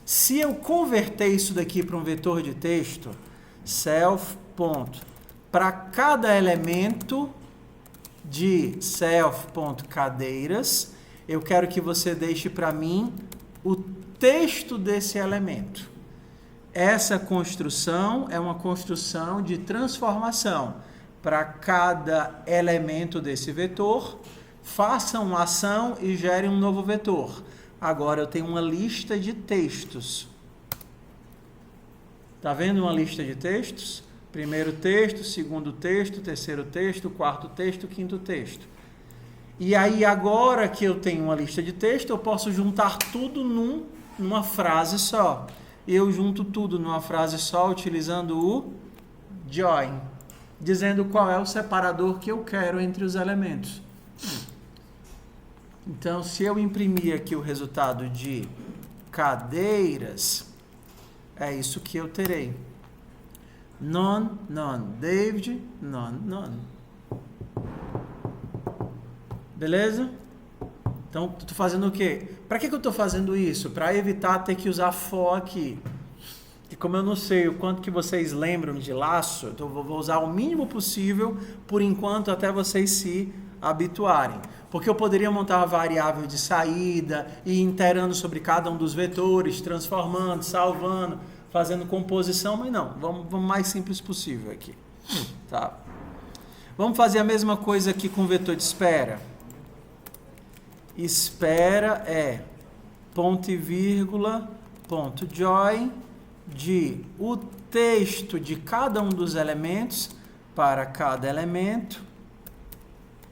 Se eu converter isso daqui para um vetor de texto, self. Para cada elemento de self.cadeiras, eu quero que você deixe para mim o texto desse elemento. Essa construção é uma construção de transformação. Para cada elemento desse vetor, faça uma ação e gere um novo vetor. Agora eu tenho uma lista de textos. Está vendo uma lista de textos? Primeiro texto, segundo texto, terceiro texto, quarto texto, quinto texto. E aí agora que eu tenho uma lista de texto, eu posso juntar tudo numa frase só. Eu junto tudo numa frase só utilizando o join, dizendo qual é o separador que eu quero entre os elementos. Então, se eu imprimir aqui o resultado de cadeiras, é isso que eu terei. None, none, David, none, none. Beleza? Então, estou fazendo o quê? Para que eu estou fazendo isso? Para evitar ter que usar for aqui. E como eu não sei o quanto que vocês lembram de laço, então eu vou usar o mínimo possível, por enquanto, até vocês se habituarem. Porque eu poderia montar uma variável de saída e ir iterando sobre cada um dos vetores, transformando, salvando, fazendo composição, mas não, vamos mais simples possível aqui. Tá? Vamos fazer a mesma coisa aqui com o vetor de espera. Espera é ponto e vírgula, ponto join, de o texto de cada um dos elementos para cada elemento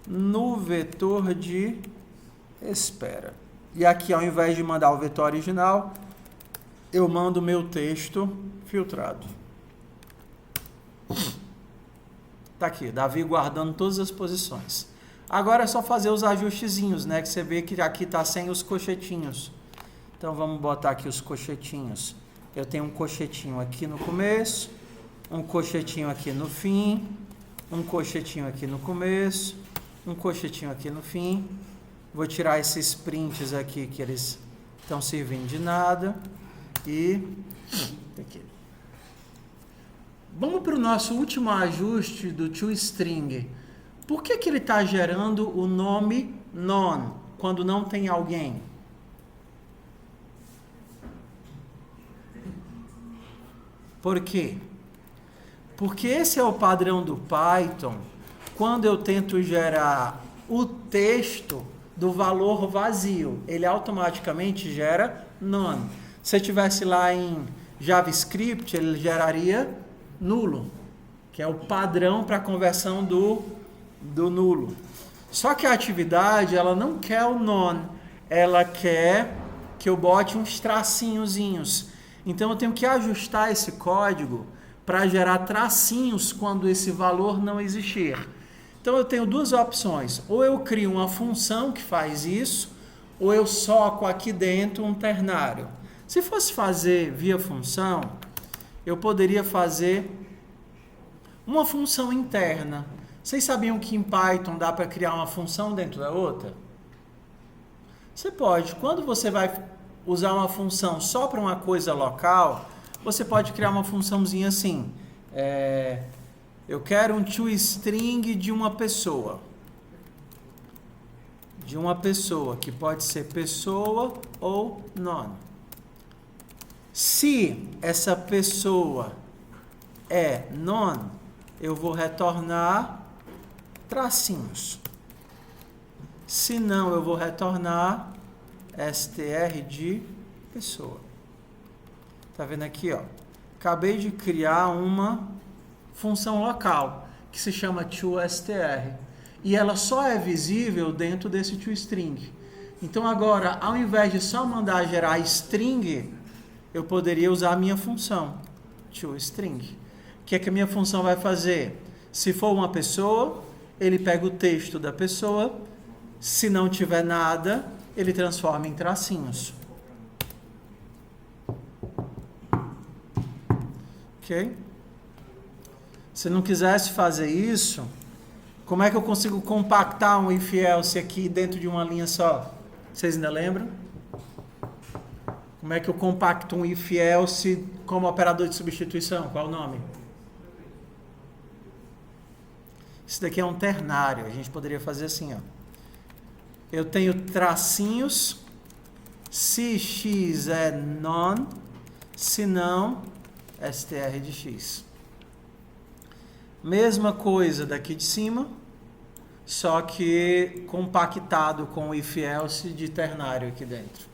no vetor de espera. E aqui, ao invés de mandar o vetor original, eu mando o meu texto filtrado. Tá aqui, Davi guardando todas as posições. Agora é só fazer os ajustezinhos, né? Que você vê que aqui tá sem os cochetinhos. Então vamos botar aqui os cochetinhos. Eu tenho um cochetinho aqui no começo, um cochetinho aqui no fim, um cochetinho aqui no começo, um cochetinho aqui no fim. Vou tirar esses prints aqui que eles estão servindo de nada. E aqui. Vamos para o nosso último ajuste do toString. Por que ele está gerando o nome none quando não tem alguém? Por quê? Porque esse é o padrão do Python quando eu tento gerar o texto do valor vazio. Ele automaticamente gera none. Se eu tivesse lá em JavaScript, ele geraria nulo, que é o padrão para a conversão do nulo. Só que a atividade, ela não quer o none, ela quer que eu bote uns tracinhozinhos. Então eu tenho que ajustar esse código para gerar tracinhos quando esse valor não existir. Então eu tenho duas opções, ou eu crio uma função que faz isso, ou eu soco aqui dentro um ternário. Se fosse fazer via função, eu poderia fazer uma função interna. Vocês sabiam que em Python dá para criar uma função dentro da outra? Você pode. Quando você vai usar uma função só para uma coisa local, você pode criar uma funçãozinha assim. Eu quero um toString de uma pessoa. De uma pessoa, que pode ser pessoa ou none. Se essa pessoa é none, eu vou retornar tracinhos. Se não, eu vou retornar str de pessoa. Tá vendo aqui, ó? Acabei de criar uma função local que se chama toStr e ela só é visível dentro desse toString. Então agora, ao invés de só mandar gerar string, eu poderia usar a minha função toString. O que é que a minha função vai fazer? Se for uma pessoa, ele pega o texto da pessoa. Se não tiver nada, ele transforma em tracinhos. Ok? Se não quisesse fazer isso, como é que eu consigo compactar um if else aqui dentro de uma linha só? Vocês ainda lembram? Como é que eu compacto um if else como operador de substituição? Qual o nome? Isso daqui é um ternário. A gente poderia fazer assim, ó. Eu tenho tracinhos, se x é none, se não, str de x. Mesma coisa daqui de cima, só que compactado com o if else de ternário aqui dentro.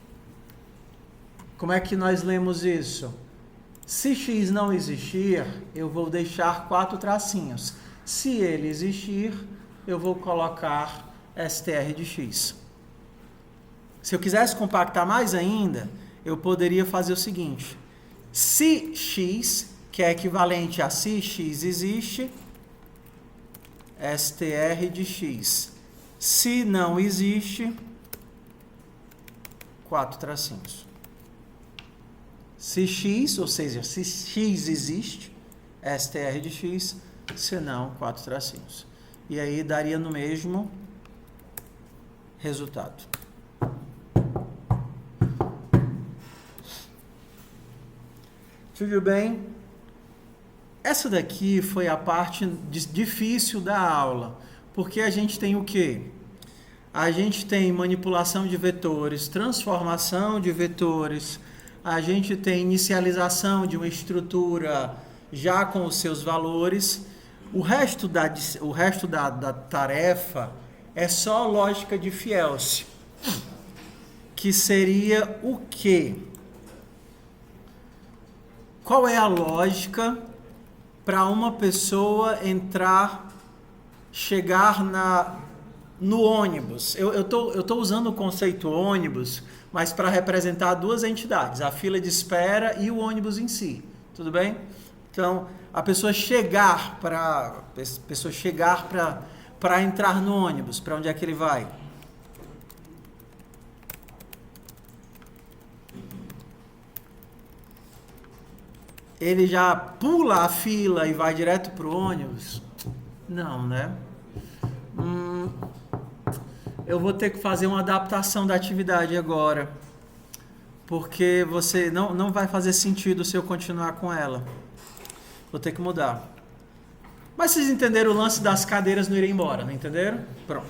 Como é que nós lemos isso? Se x não existir, eu vou deixar 4 tracinhos. Se ele existir, eu vou colocar str de x. Se eu quisesse compactar mais ainda, eu poderia fazer o seguinte. Se x, que é equivalente a se x existe, str de x. Se não existe, 4 tracinhos. Se x, ou seja, se x existe, str de x, se não, 4 tracinhos. E aí daria no mesmo resultado. Tudo bem? Essa daqui foi a parte difícil da aula, porque a gente tem o quê? A gente tem manipulação de vetores, transformação de vetores, a gente tem inicialização de uma estrutura já com os seus valores, O resto da tarefa é só lógica de Fielce, que seria o quê? Qual é a lógica para uma pessoa chegar no ônibus? Eu tô usando o conceito ônibus, mas para representar duas entidades, a fila de espera e o ônibus em si, tudo bem? Então, a pessoa chegar para entrar no ônibus, para onde é que ele vai? Ele já pula a fila e vai direto pro ônibus? Não, né? Eu vou ter que fazer uma adaptação da atividade agora, porque você não vai fazer sentido se eu continuar com ela. Vou ter que mudar. Mas vocês entenderam o lance das cadeiras não irem embora, não entenderam? Pronto.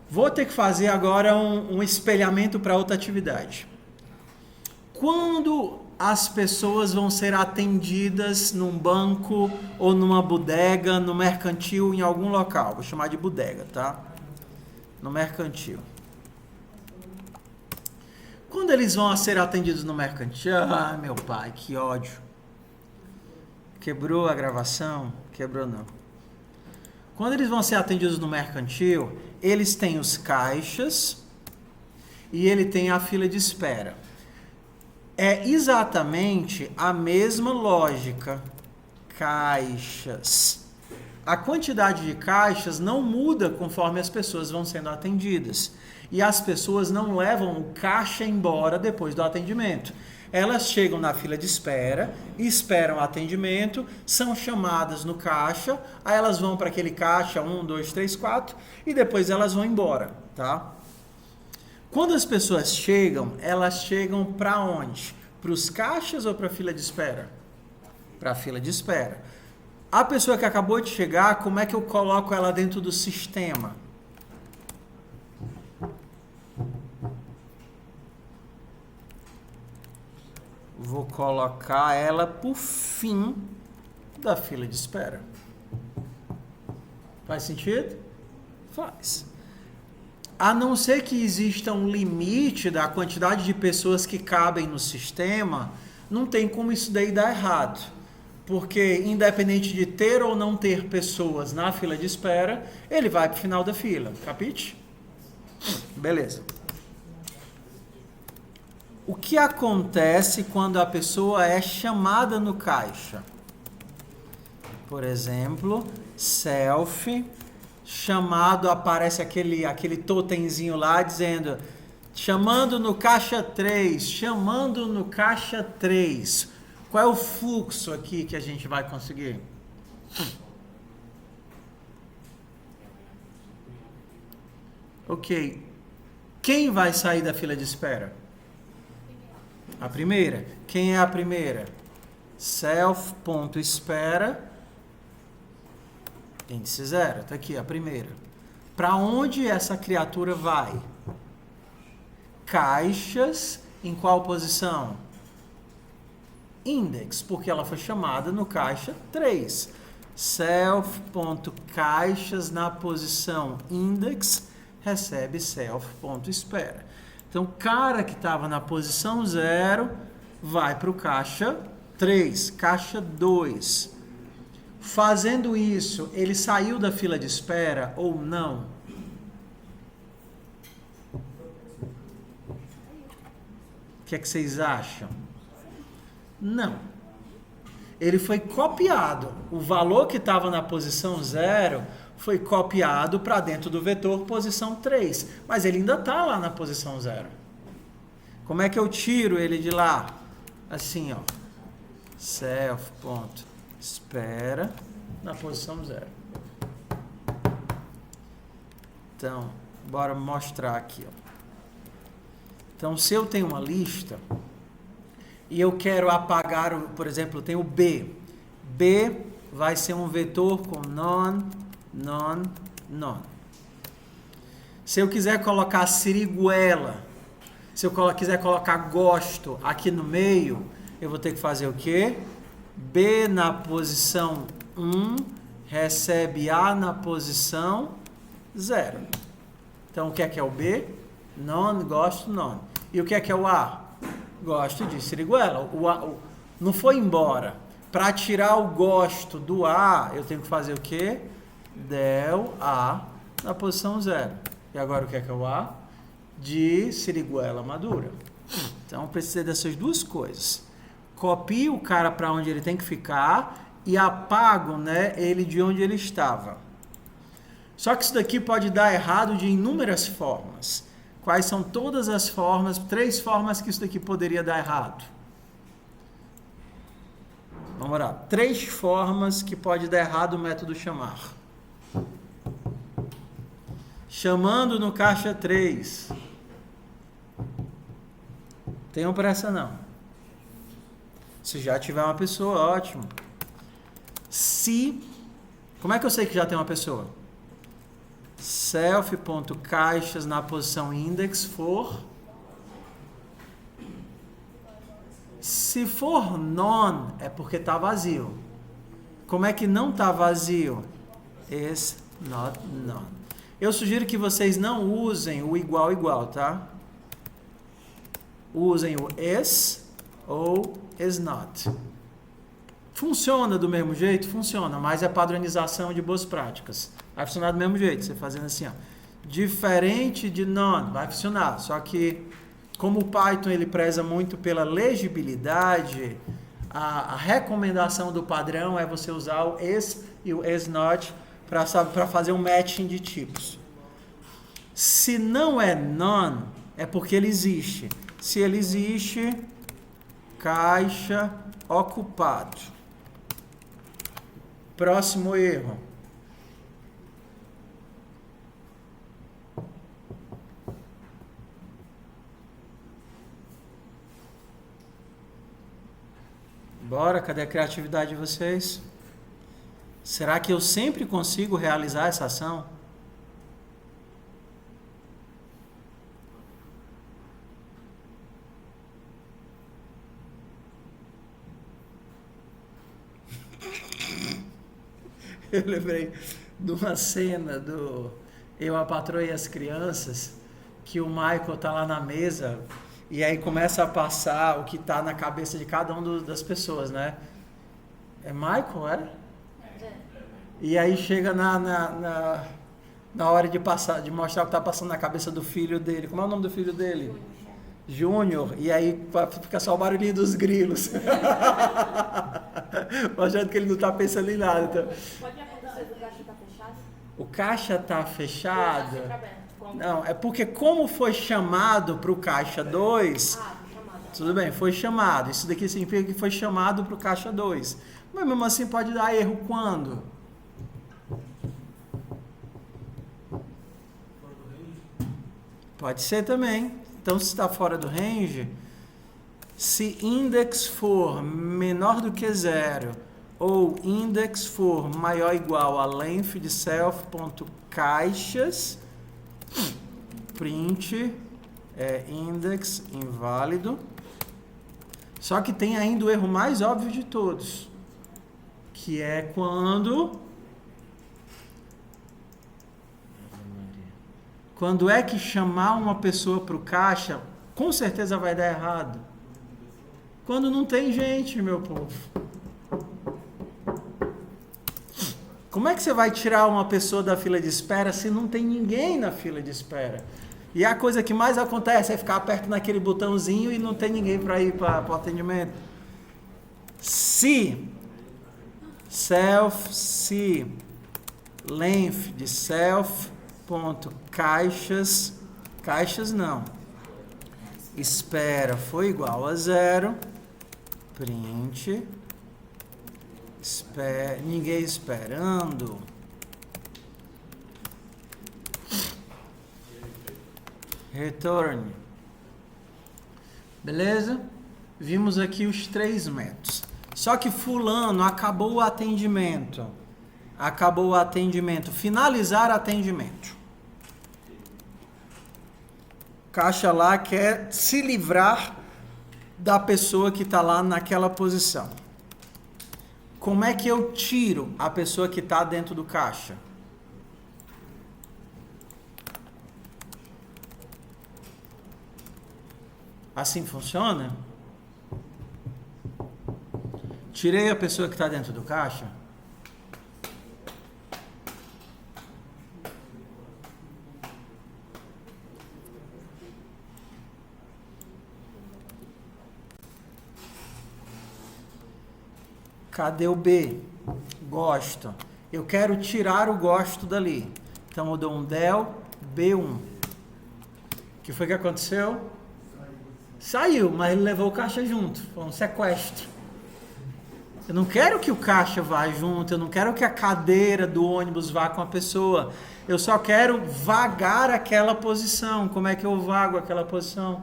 Vou ter que fazer agora um espelhamento para outra atividade. Quando as pessoas vão ser atendidas num banco ou numa bodega, no mercantil, em algum local? Vou chamar de bodega, tá? No mercantil. Quando eles vão ser atendidos no mercantil? Ah, meu pai, que ódio. Quebrou a gravação? Quebrou não. Quando eles vão ser atendidos no mercantil, eles têm os caixas e ele tem a fila de espera. É exatamente a mesma lógica. Caixas. A quantidade de caixas não muda conforme as pessoas vão sendo atendidas. E as pessoas não levam o caixa embora depois do atendimento. Elas chegam na fila de espera, esperam o atendimento, são chamadas no caixa, aí elas vão para aquele caixa 1, 2, 3, 4 e depois elas vão embora, tá? Quando as pessoas chegam, elas chegam para onde? Para os caixas ou para a fila de espera? Para a fila de espera. A pessoa que acabou de chegar, como é que eu coloco ela dentro do sistema? Vou colocar ela por fim da fila de espera. Faz sentido? Faz. A não ser que exista um limite da quantidade de pessoas que cabem no sistema, não tem como isso daí dar errado. Porque, independente de ter ou não ter pessoas na fila de espera, ele vai para o final da fila. Capite? Beleza. O que acontece quando a pessoa é chamada no caixa? Por exemplo, selfie, chamado, aparece aquele totemzinho lá dizendo, chamando no caixa 3, chamando no caixa 3. Qual é o fluxo aqui que a gente vai conseguir? Ok. Quem vai sair da fila de espera? A primeira. Quem é a primeira? Self.espera. Índice 0. Está aqui a primeira. Para onde essa criatura vai? Caixas. Em qual posição? Index, porque ela foi chamada no caixa 3. Self.caixas na posição index recebe self.espera. Então, o cara que estava na posição 0 vai para o caixa 3, caixa 2. Fazendo isso, ele saiu da fila de espera ou não? O que é que vocês acham? Não. Ele foi copiado. O valor que estava na posição 0 foi copiado para dentro do vetor posição 3. Mas ele ainda está lá na posição 0. Como é que eu tiro ele de lá? Assim, ó. Self.espera na posição 0. Então, bora mostrar aqui, ó. Então, se eu tenho uma lista e eu quero apagar, por exemplo, eu tenho B. B vai ser um vetor com none, none, none. Se eu quiser colocar siriguela, se eu quiser colocar gosto aqui no meio, eu vou ter que fazer o quê? B na posição 1 recebe A na posição 0. Então, o que é o B? None, gosto, none. E o que é o A? Gosto de Siriguela. Não foi embora. Para tirar o gosto do A, eu tenho que fazer o quê? Del A na posição 0. E agora o que é o A? De Siriguela madura. Então, precisa dessas duas coisas. Copio o cara para onde ele tem que ficar e apago, né, ele de onde ele estava. Só que isso daqui pode dar errado de inúmeras formas. Quais são todas as formas, 3 formas que isso daqui poderia dar errado? Vamos lá. 3 formas que pode dar errado o método chamar. Chamando no caixa 3. Tenham pressa não. Se já tiver uma pessoa, ótimo. Como é que eu sei que já tem uma pessoa? Self.caixas na posição index for. Se for none, é porque está vazio. Como é que não está vazio? Is not none. Eu sugiro que vocês não usem o igual, tá? Usem o is ou is not. Funciona do mesmo jeito? Funciona, mas é padronização de boas práticas. Vai funcionar do mesmo jeito, você fazendo assim, ó. Diferente de none, vai funcionar. Só que, como o Python ele preza muito pela legibilidade, a recomendação do padrão é você usar o is e o is not para fazer um matching de tipos. Se não é none, é porque ele existe. Se ele existe, caixa ocupado. Próximo erro. Bora, cadê a criatividade de vocês? Será que eu sempre consigo realizar essa ação? Eu lembrei de uma cena do Eu, a Patroa e as Crianças, que o Michael tá lá na mesa e aí começa a passar o que tá na cabeça de cada uma das pessoas, né? É Michael, é? E aí chega na hora de passar, de mostrar o que tá passando na cabeça do filho dele. Como é o nome do filho dele? Júnior. E aí fica só o barulhinho dos grilos. Mostrando que ele não tá pensando em nada. Então. Pode acontecer do caixa estar fechado? O caixa tá fechado? Não, é porque como foi chamado para o caixa 2... Tudo bem, foi chamado. Isso daqui significa que foi chamado para o caixa 2. Mas mesmo assim pode dar erro quando? Pode ser também. Então, se está fora do range, se index for menor do que 0 ou index for maior ou igual a length de self.caixas, print index inválido. Só que tem ainda o erro mais óbvio de todos, que é quando é que chamar uma pessoa para o caixa, com certeza vai dar errado. Quando não tem gente, meu povo. Como é que você vai tirar uma pessoa da fila de espera se não tem ninguém na fila de espera? E a coisa que mais acontece é ficar perto naquele botãozinho e não tem ninguém para ir para o atendimento. Se length de self.caixas, caixas não, espera foi igual a 0, print, ninguém esperando. Return. Beleza? Vimos aqui os 3 métodos. Só que fulano acabou o atendimento. Finalizar atendimento. Caixa lá quer se livrar da pessoa que está lá naquela posição. Como é que eu tiro a pessoa que está dentro do caixa? Assim funciona? Tirei a pessoa que está dentro do caixa? Cadê o B? Gosto. Eu quero tirar o gosto dali. Então eu dou um del B1. O que foi que aconteceu? Saiu, mas ele levou o caixa junto. Foi um sequestro. Eu não quero que o caixa vá junto, eu não quero que a cadeira do ônibus vá com a pessoa. Eu só quero vagar aquela posição. Como é que eu vago aquela posição?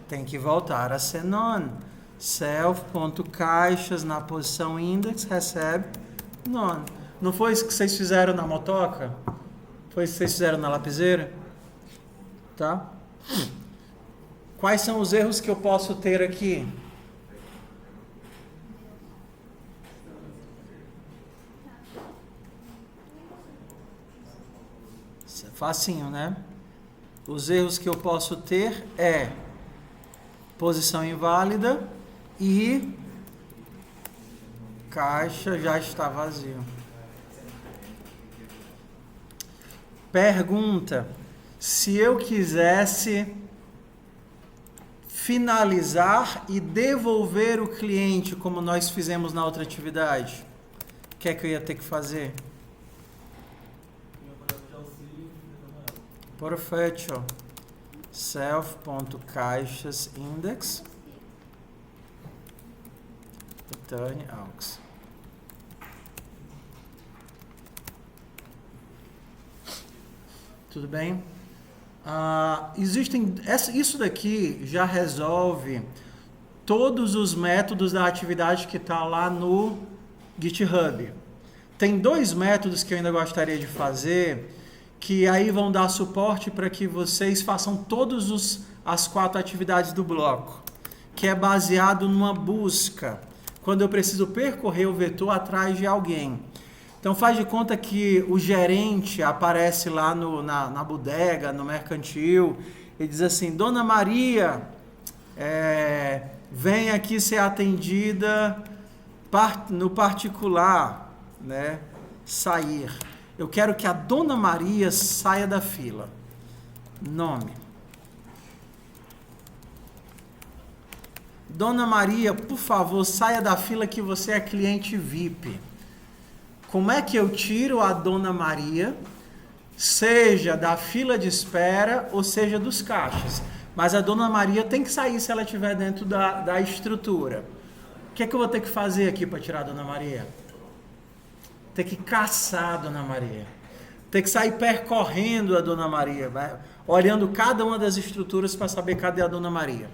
Tem que voltar a ser none. Self.caixas na posição index recebe none. Não foi isso que vocês fizeram na motoca? Foi isso que vocês fizeram na lapiseira? Tá? Quais são os erros que eu posso ter aqui? Isso é facinho, né? Os erros que eu posso ter é posição inválida e caixa já está vazio. Pergunta: se eu quisesse finalizar e devolver o cliente como nós fizemos na outra atividade, o que é que eu ia ter que fazer? Perfeito. Self.caixas index return aux. Tudo bem? Isso daqui já resolve todos os métodos da atividade que está lá no GitHub. Tem 2 métodos que eu ainda gostaria de fazer, que aí vão dar suporte para que vocês façam todas as 4 atividades do bloco, que é baseado numa busca, quando eu preciso percorrer o vetor atrás de alguém. Então faz de conta que o gerente aparece lá na bodega, no mercantil, e diz assim: Dona Maria, vem aqui ser atendida no particular, né? Sair. Eu quero que a Dona Maria saia da fila. Nome. Dona Maria, por favor, saia da fila que você é cliente VIP. Como é que eu tiro a Dona Maria, seja da fila de espera ou seja dos caixas? Mas a Dona Maria tem que sair se ela estiver dentro da estrutura. O que é que eu vou ter que fazer aqui para tirar a Dona Maria? Ter que caçar a Dona Maria. Ter que sair percorrendo a Dona Maria, olhando cada uma das estruturas para saber cadê a Dona Maria.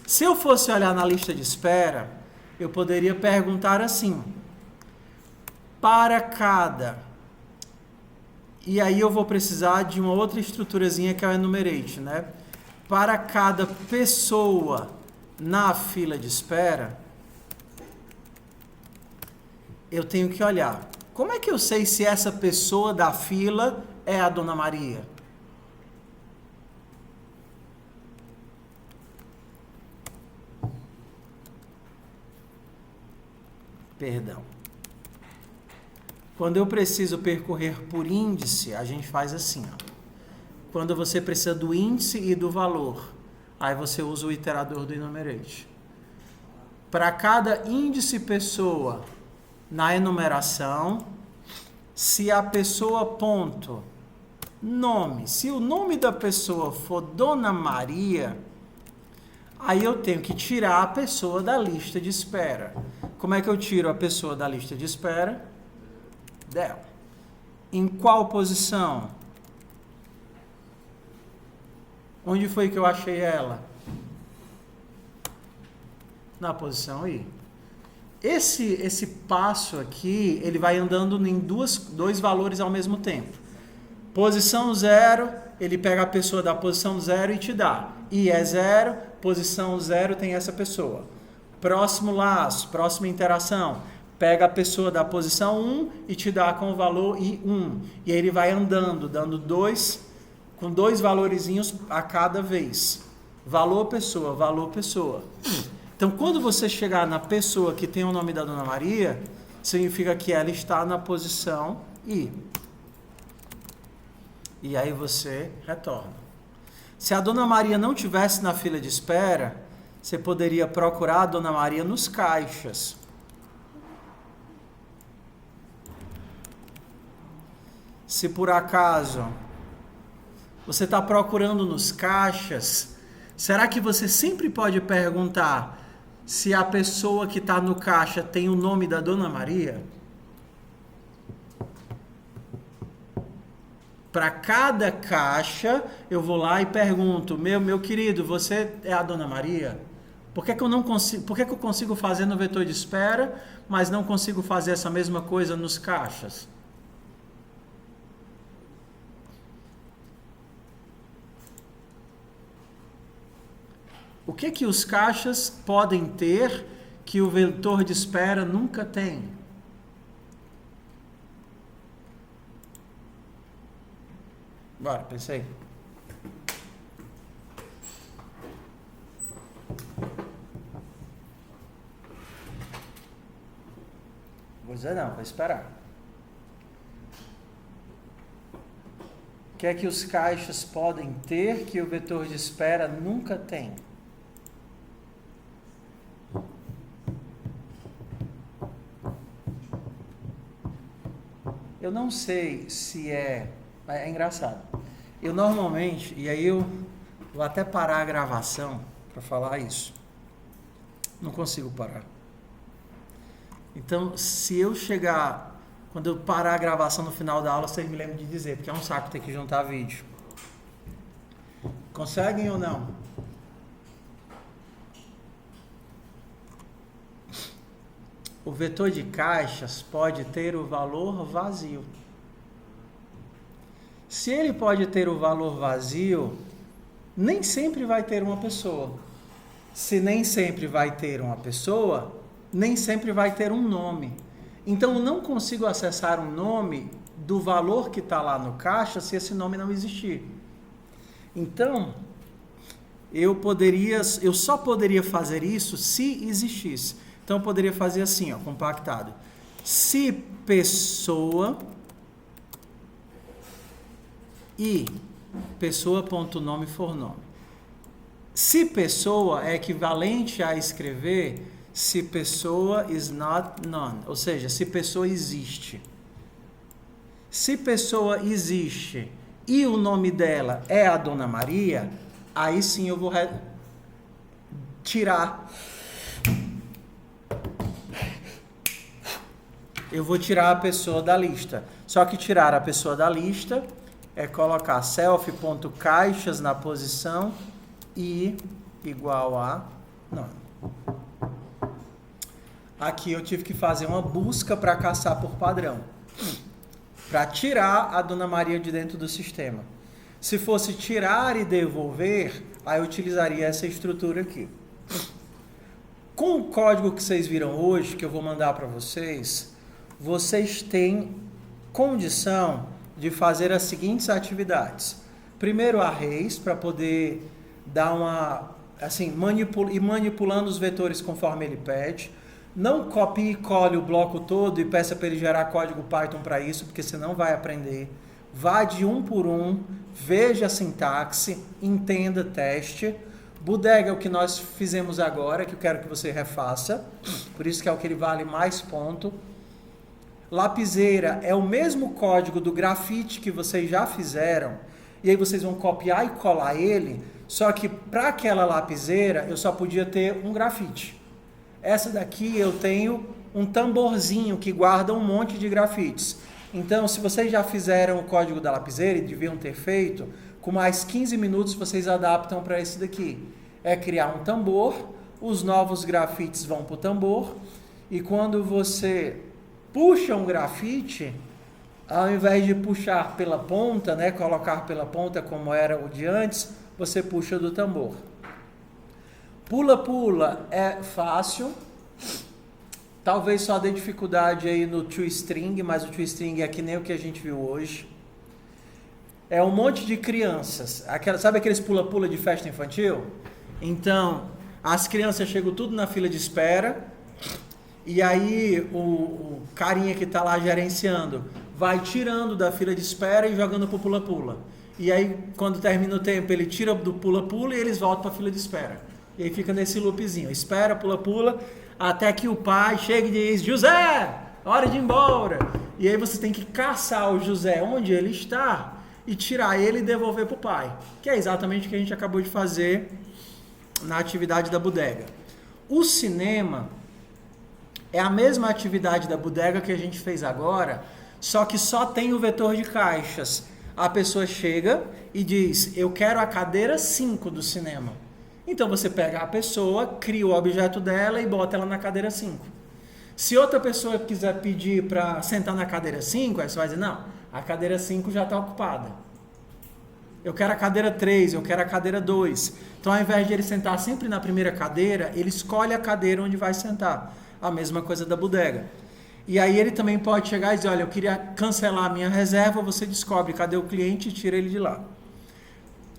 Se eu fosse olhar na lista de espera, eu poderia perguntar assim: para cada... E aí eu vou precisar de uma outra estruturazinha que é o enumerate, né? Para cada pessoa na fila de espera, eu tenho que olhar. Como é que eu sei se essa pessoa da fila é a Dona Maria? Perdão. Quando eu preciso percorrer por índice, a gente faz assim, ó. Quando você precisa do índice e do valor, aí você usa o iterador do enumerate. Para cada índice pessoa na enumeração, se a pessoa ponto nome, se o nome da pessoa for Dona Maria, aí eu tenho que tirar a pessoa da lista de espera. Como é que eu tiro a pessoa da lista de espera? Del. Em qual posição? Onde foi que eu achei ela? Na posição I. Esse passo aqui, ele vai andando em dois valores ao mesmo tempo. Posição 0, ele pega a pessoa da posição 0 e te dá. I é 0, posição 0 tem essa pessoa. Próximo laço, próxima interação. pega a pessoa da posição 1 e te dá com o valor I1. E aí ele vai andando, dando com 2 valorizinhos a cada vez. Valor, pessoa, valor, pessoa. Então, quando você chegar na pessoa que tem o nome da Dona Maria, significa que ela está na posição I. E aí você retorna. Se a Dona Maria não tivesse na fila de espera, você poderia procurar a Dona Maria nos caixas. Se por acaso você está procurando nos caixas, será que você sempre pode perguntar se a pessoa que está no caixa tem o nome da Dona Maria? Para cada caixa, eu vou lá e pergunto, meu querido, você é a Dona Maria? Por que eu consigo fazer no vetor de espera, mas não consigo fazer essa mesma coisa nos caixas? O que os caixas podem ter que o vetor de espera nunca tem? Bora, pensei. Vou dizer não, vou esperar. O que os caixas podem ter que o vetor de espera nunca tem? Eu não sei se é engraçado. Eu normalmente, e aí eu vou até parar a gravação para falar isso. Não consigo parar. Então, se eu chegar, quando eu parar a gravação no final da aula, vocês me lembram de dizer, porque é um saco ter que juntar vídeo. Conseguem ou não? O vetor de caixas pode ter o valor vazio. Se ele pode ter o valor vazio, nem sempre vai ter uma pessoa. Se nem sempre vai ter uma pessoa, nem sempre vai ter um nome. Então, eu não consigo acessar um nome do valor que está lá no caixa se esse nome não existir. Então, eu só poderia fazer isso se existisse. Então, eu poderia fazer assim, compactado. Se pessoa e pessoa.nome for nome. Se pessoa é equivalente a escrever se pessoa is not none, ou seja, se pessoa existe. Se pessoa existe e o nome dela é a Dona Maria, aí sim eu vou tirar. Eu vou tirar a pessoa da lista. Só que tirar a pessoa da lista é colocar self.caixas na posição I igual a none. Aqui eu tive que fazer uma busca para caçar por padrão. Para tirar a Dona Maria de dentro do sistema. Se fosse tirar e devolver, aí eu utilizaria essa estrutura aqui. Com o código que vocês viram hoje, que eu vou mandar para vocês, vocês têm condição de fazer as seguintes atividades. Primeiro, arrays, para poder dar ir manipulando os vetores conforme ele pede. Não copie e cole o bloco todo e peça para ele gerar código Python para isso, porque você não vai aprender. Vá de um por um, veja a sintaxe, entenda, teste. Bodega é o que nós fizemos agora, que eu quero que você refaça. Por isso que é o que ele vale mais ponto. Lapiseira é o mesmo código do grafite que vocês já fizeram. E aí vocês vão copiar e colar ele. Só que para aquela lapiseira eu só podia ter um grafite. Essa daqui eu tenho um tamborzinho que guarda um monte de grafites. Então, se vocês já fizeram o código da lapiseira e deviam ter feito, com mais 15 minutos vocês adaptam para esse daqui. É criar um tambor, os novos grafites vão para o tambor, e quando você puxa um grafite, ao invés de puxar pela ponta, colocar pela ponta como era o de antes, você puxa do tambor. Pula-pula é fácil. Talvez só dê dificuldade aí no toString, mas o toString é que nem o que a gente viu hoje. É um monte de crianças. Sabe aqueles pula-pula de festa infantil? Então, as crianças chegam tudo na fila de espera. E aí o carinha que está lá gerenciando vai tirando da fila de espera e jogando pro pula-pula. E aí, quando termina o tempo, ele tira do pula-pula e eles voltam para a fila de espera. E aí fica nesse loopzinho. Espera, pula-pula, até que o pai chega e diz: José, hora de ir embora. E aí você tem que caçar o José onde ele está e tirar ele e devolver para o pai. Que é exatamente o que a gente acabou de fazer na atividade da bodega. O cinema é a mesma atividade da bodega que a gente fez agora, só que só tem o vetor de caixas. A pessoa chega e diz: eu quero a cadeira 5 do cinema. Então você pega a pessoa, cria o objeto dela e bota ela na cadeira 5. Se outra pessoa quiser pedir para sentar na cadeira 5, aí você vai dizer: não, a cadeira 5 já está ocupada. Eu quero a cadeira 3, eu quero a cadeira 2. Então, ao invés de ele sentar sempre na primeira cadeira, ele escolhe a cadeira onde vai sentar. A mesma coisa da bodega. E aí ele também pode chegar e dizer: olha, eu queria cancelar a minha reserva, você descobre cadê o cliente e tira ele de lá.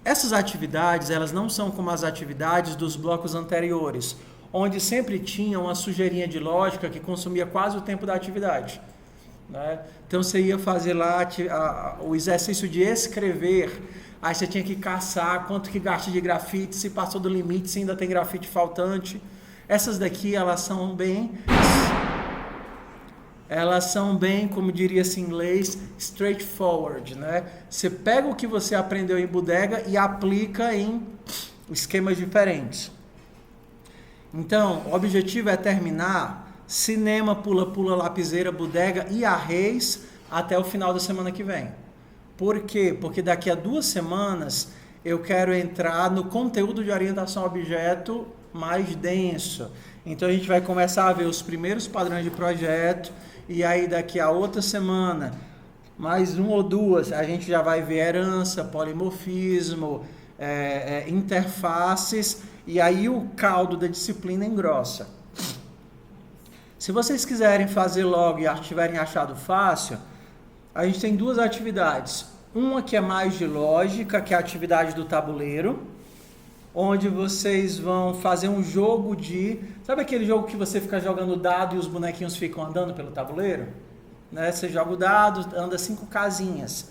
Essas atividades, elas não são como as atividades dos blocos anteriores, onde sempre tinha uma sujeirinha de lógica que consumia quase o tempo da atividade. Né? Então você ia fazer lá o exercício de escrever, aí você tinha que caçar quanto que gasta de grafite, se passou do limite, se ainda tem grafite faltante. Essas daqui, elas são bem, como diria-se em inglês, straightforward, né? Você pega o que você aprendeu em bodega e aplica em esquemas diferentes. Então, o objetivo é terminar cinema, pula-pula, lapiseira, bodega e arrays até o final da semana que vem. Por quê? Porque daqui a 2 semanas eu quero entrar no conteúdo de orientação a objeto mais denso. Então a gente vai começar a ver os primeiros padrões de projeto, e aí daqui a outra semana, mais 1 ou 2, a gente já vai ver herança, polimorfismo, interfaces, e aí o caldo da disciplina engrossa. Se vocês quiserem fazer logo e tiverem achado fácil, a gente tem 2 atividades. Uma que é mais de lógica, que é a atividade do tabuleiro, onde vocês vão fazer um jogo de... Sabe aquele jogo que você fica jogando dado e os bonequinhos ficam andando pelo tabuleiro? Né? Você joga o dado, anda 5 casinhas.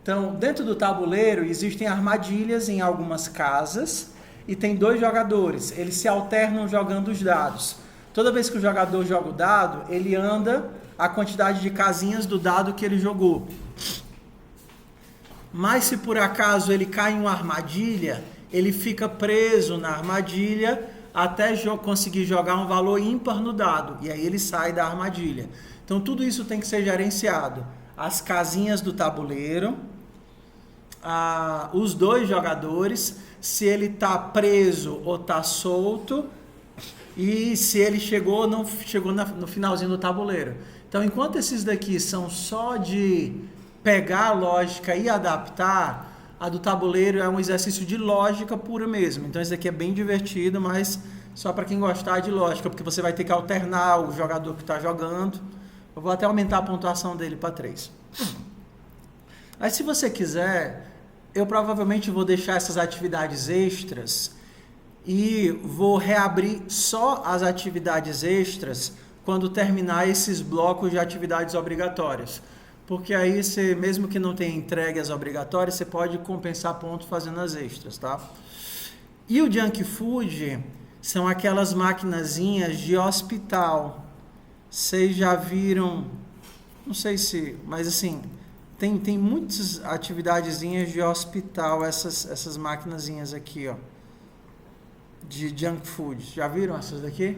Então, dentro do tabuleiro, existem armadilhas em algumas casas e tem 2 jogadores. Eles se alternam jogando os dados. Toda vez que o jogador joga o dado, ele anda a quantidade de casinhas do dado que ele jogou. Mas se por acaso ele cai em uma armadilha, ele fica preso na armadilha até conseguir jogar um valor ímpar no dado. E aí ele sai da armadilha. Então tudo isso tem que ser gerenciado. As casinhas do tabuleiro, os 2 jogadores, se ele está preso ou está solto, e se ele chegou ou não chegou no finalzinho do tabuleiro. Então, enquanto esses daqui são só de pegar a lógica e adaptar, a do tabuleiro é um exercício de lógica pura mesmo. Então, esse daqui é bem divertido, mas só para quem gostar de lógica, porque você vai ter que alternar o jogador que está jogando. Eu vou até aumentar a pontuação dele para 3. Aí, se você quiser, eu provavelmente vou deixar essas atividades extras e vou reabrir só as atividades extras quando terminar esses blocos de atividades obrigatórias. Porque aí, você, mesmo que não tenha entregue as obrigatórias, você pode compensar ponto fazendo as extras, tá? E o junk food são aquelas maquinazinhas de hospital. Vocês já viram, não sei se, mas assim, tem muitas atividadezinhas de hospital, essas maquinazinhas aqui, ó, de junk food. Já viram essas daqui?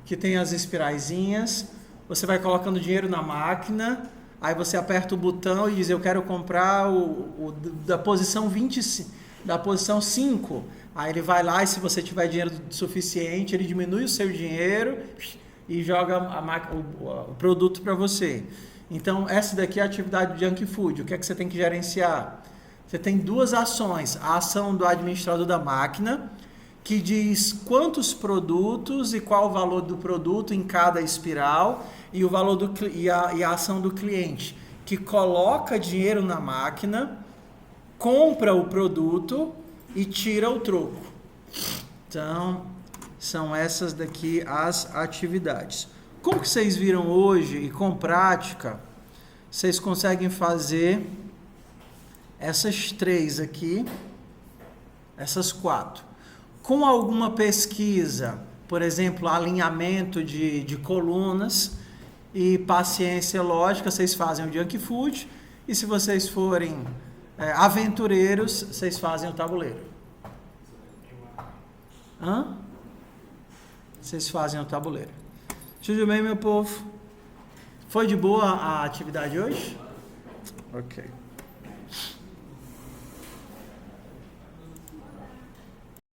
Que tem as espiraizinhas, você vai colocando dinheiro na máquina, aí você aperta o botão e diz: eu quero comprar o da posição 25, da posição 5. Aí ele vai lá e, se você tiver dinheiro suficiente, ele diminui o seu dinheiro e joga o produto para você. Então, essa daqui é a atividade de junk food. O que é que você tem que gerenciar? Você tem 2 ações. A ação do administrador da máquina, que diz quantos produtos e qual o valor do produto em cada espiral e o valor e a ação do cliente, que coloca dinheiro na máquina, compra o produto e tira o troco. Então, são essas daqui as atividades. Como que vocês viram hoje e com prática, vocês conseguem fazer essas 3 aqui, essas 4. Com alguma pesquisa, por exemplo, alinhamento de colunas e paciência lógica, vocês fazem o junk food. E se vocês forem aventureiros, vocês fazem o tabuleiro. Vocês fazem o tabuleiro. Tudo bem, meu povo? Foi de boa a atividade hoje? Ok.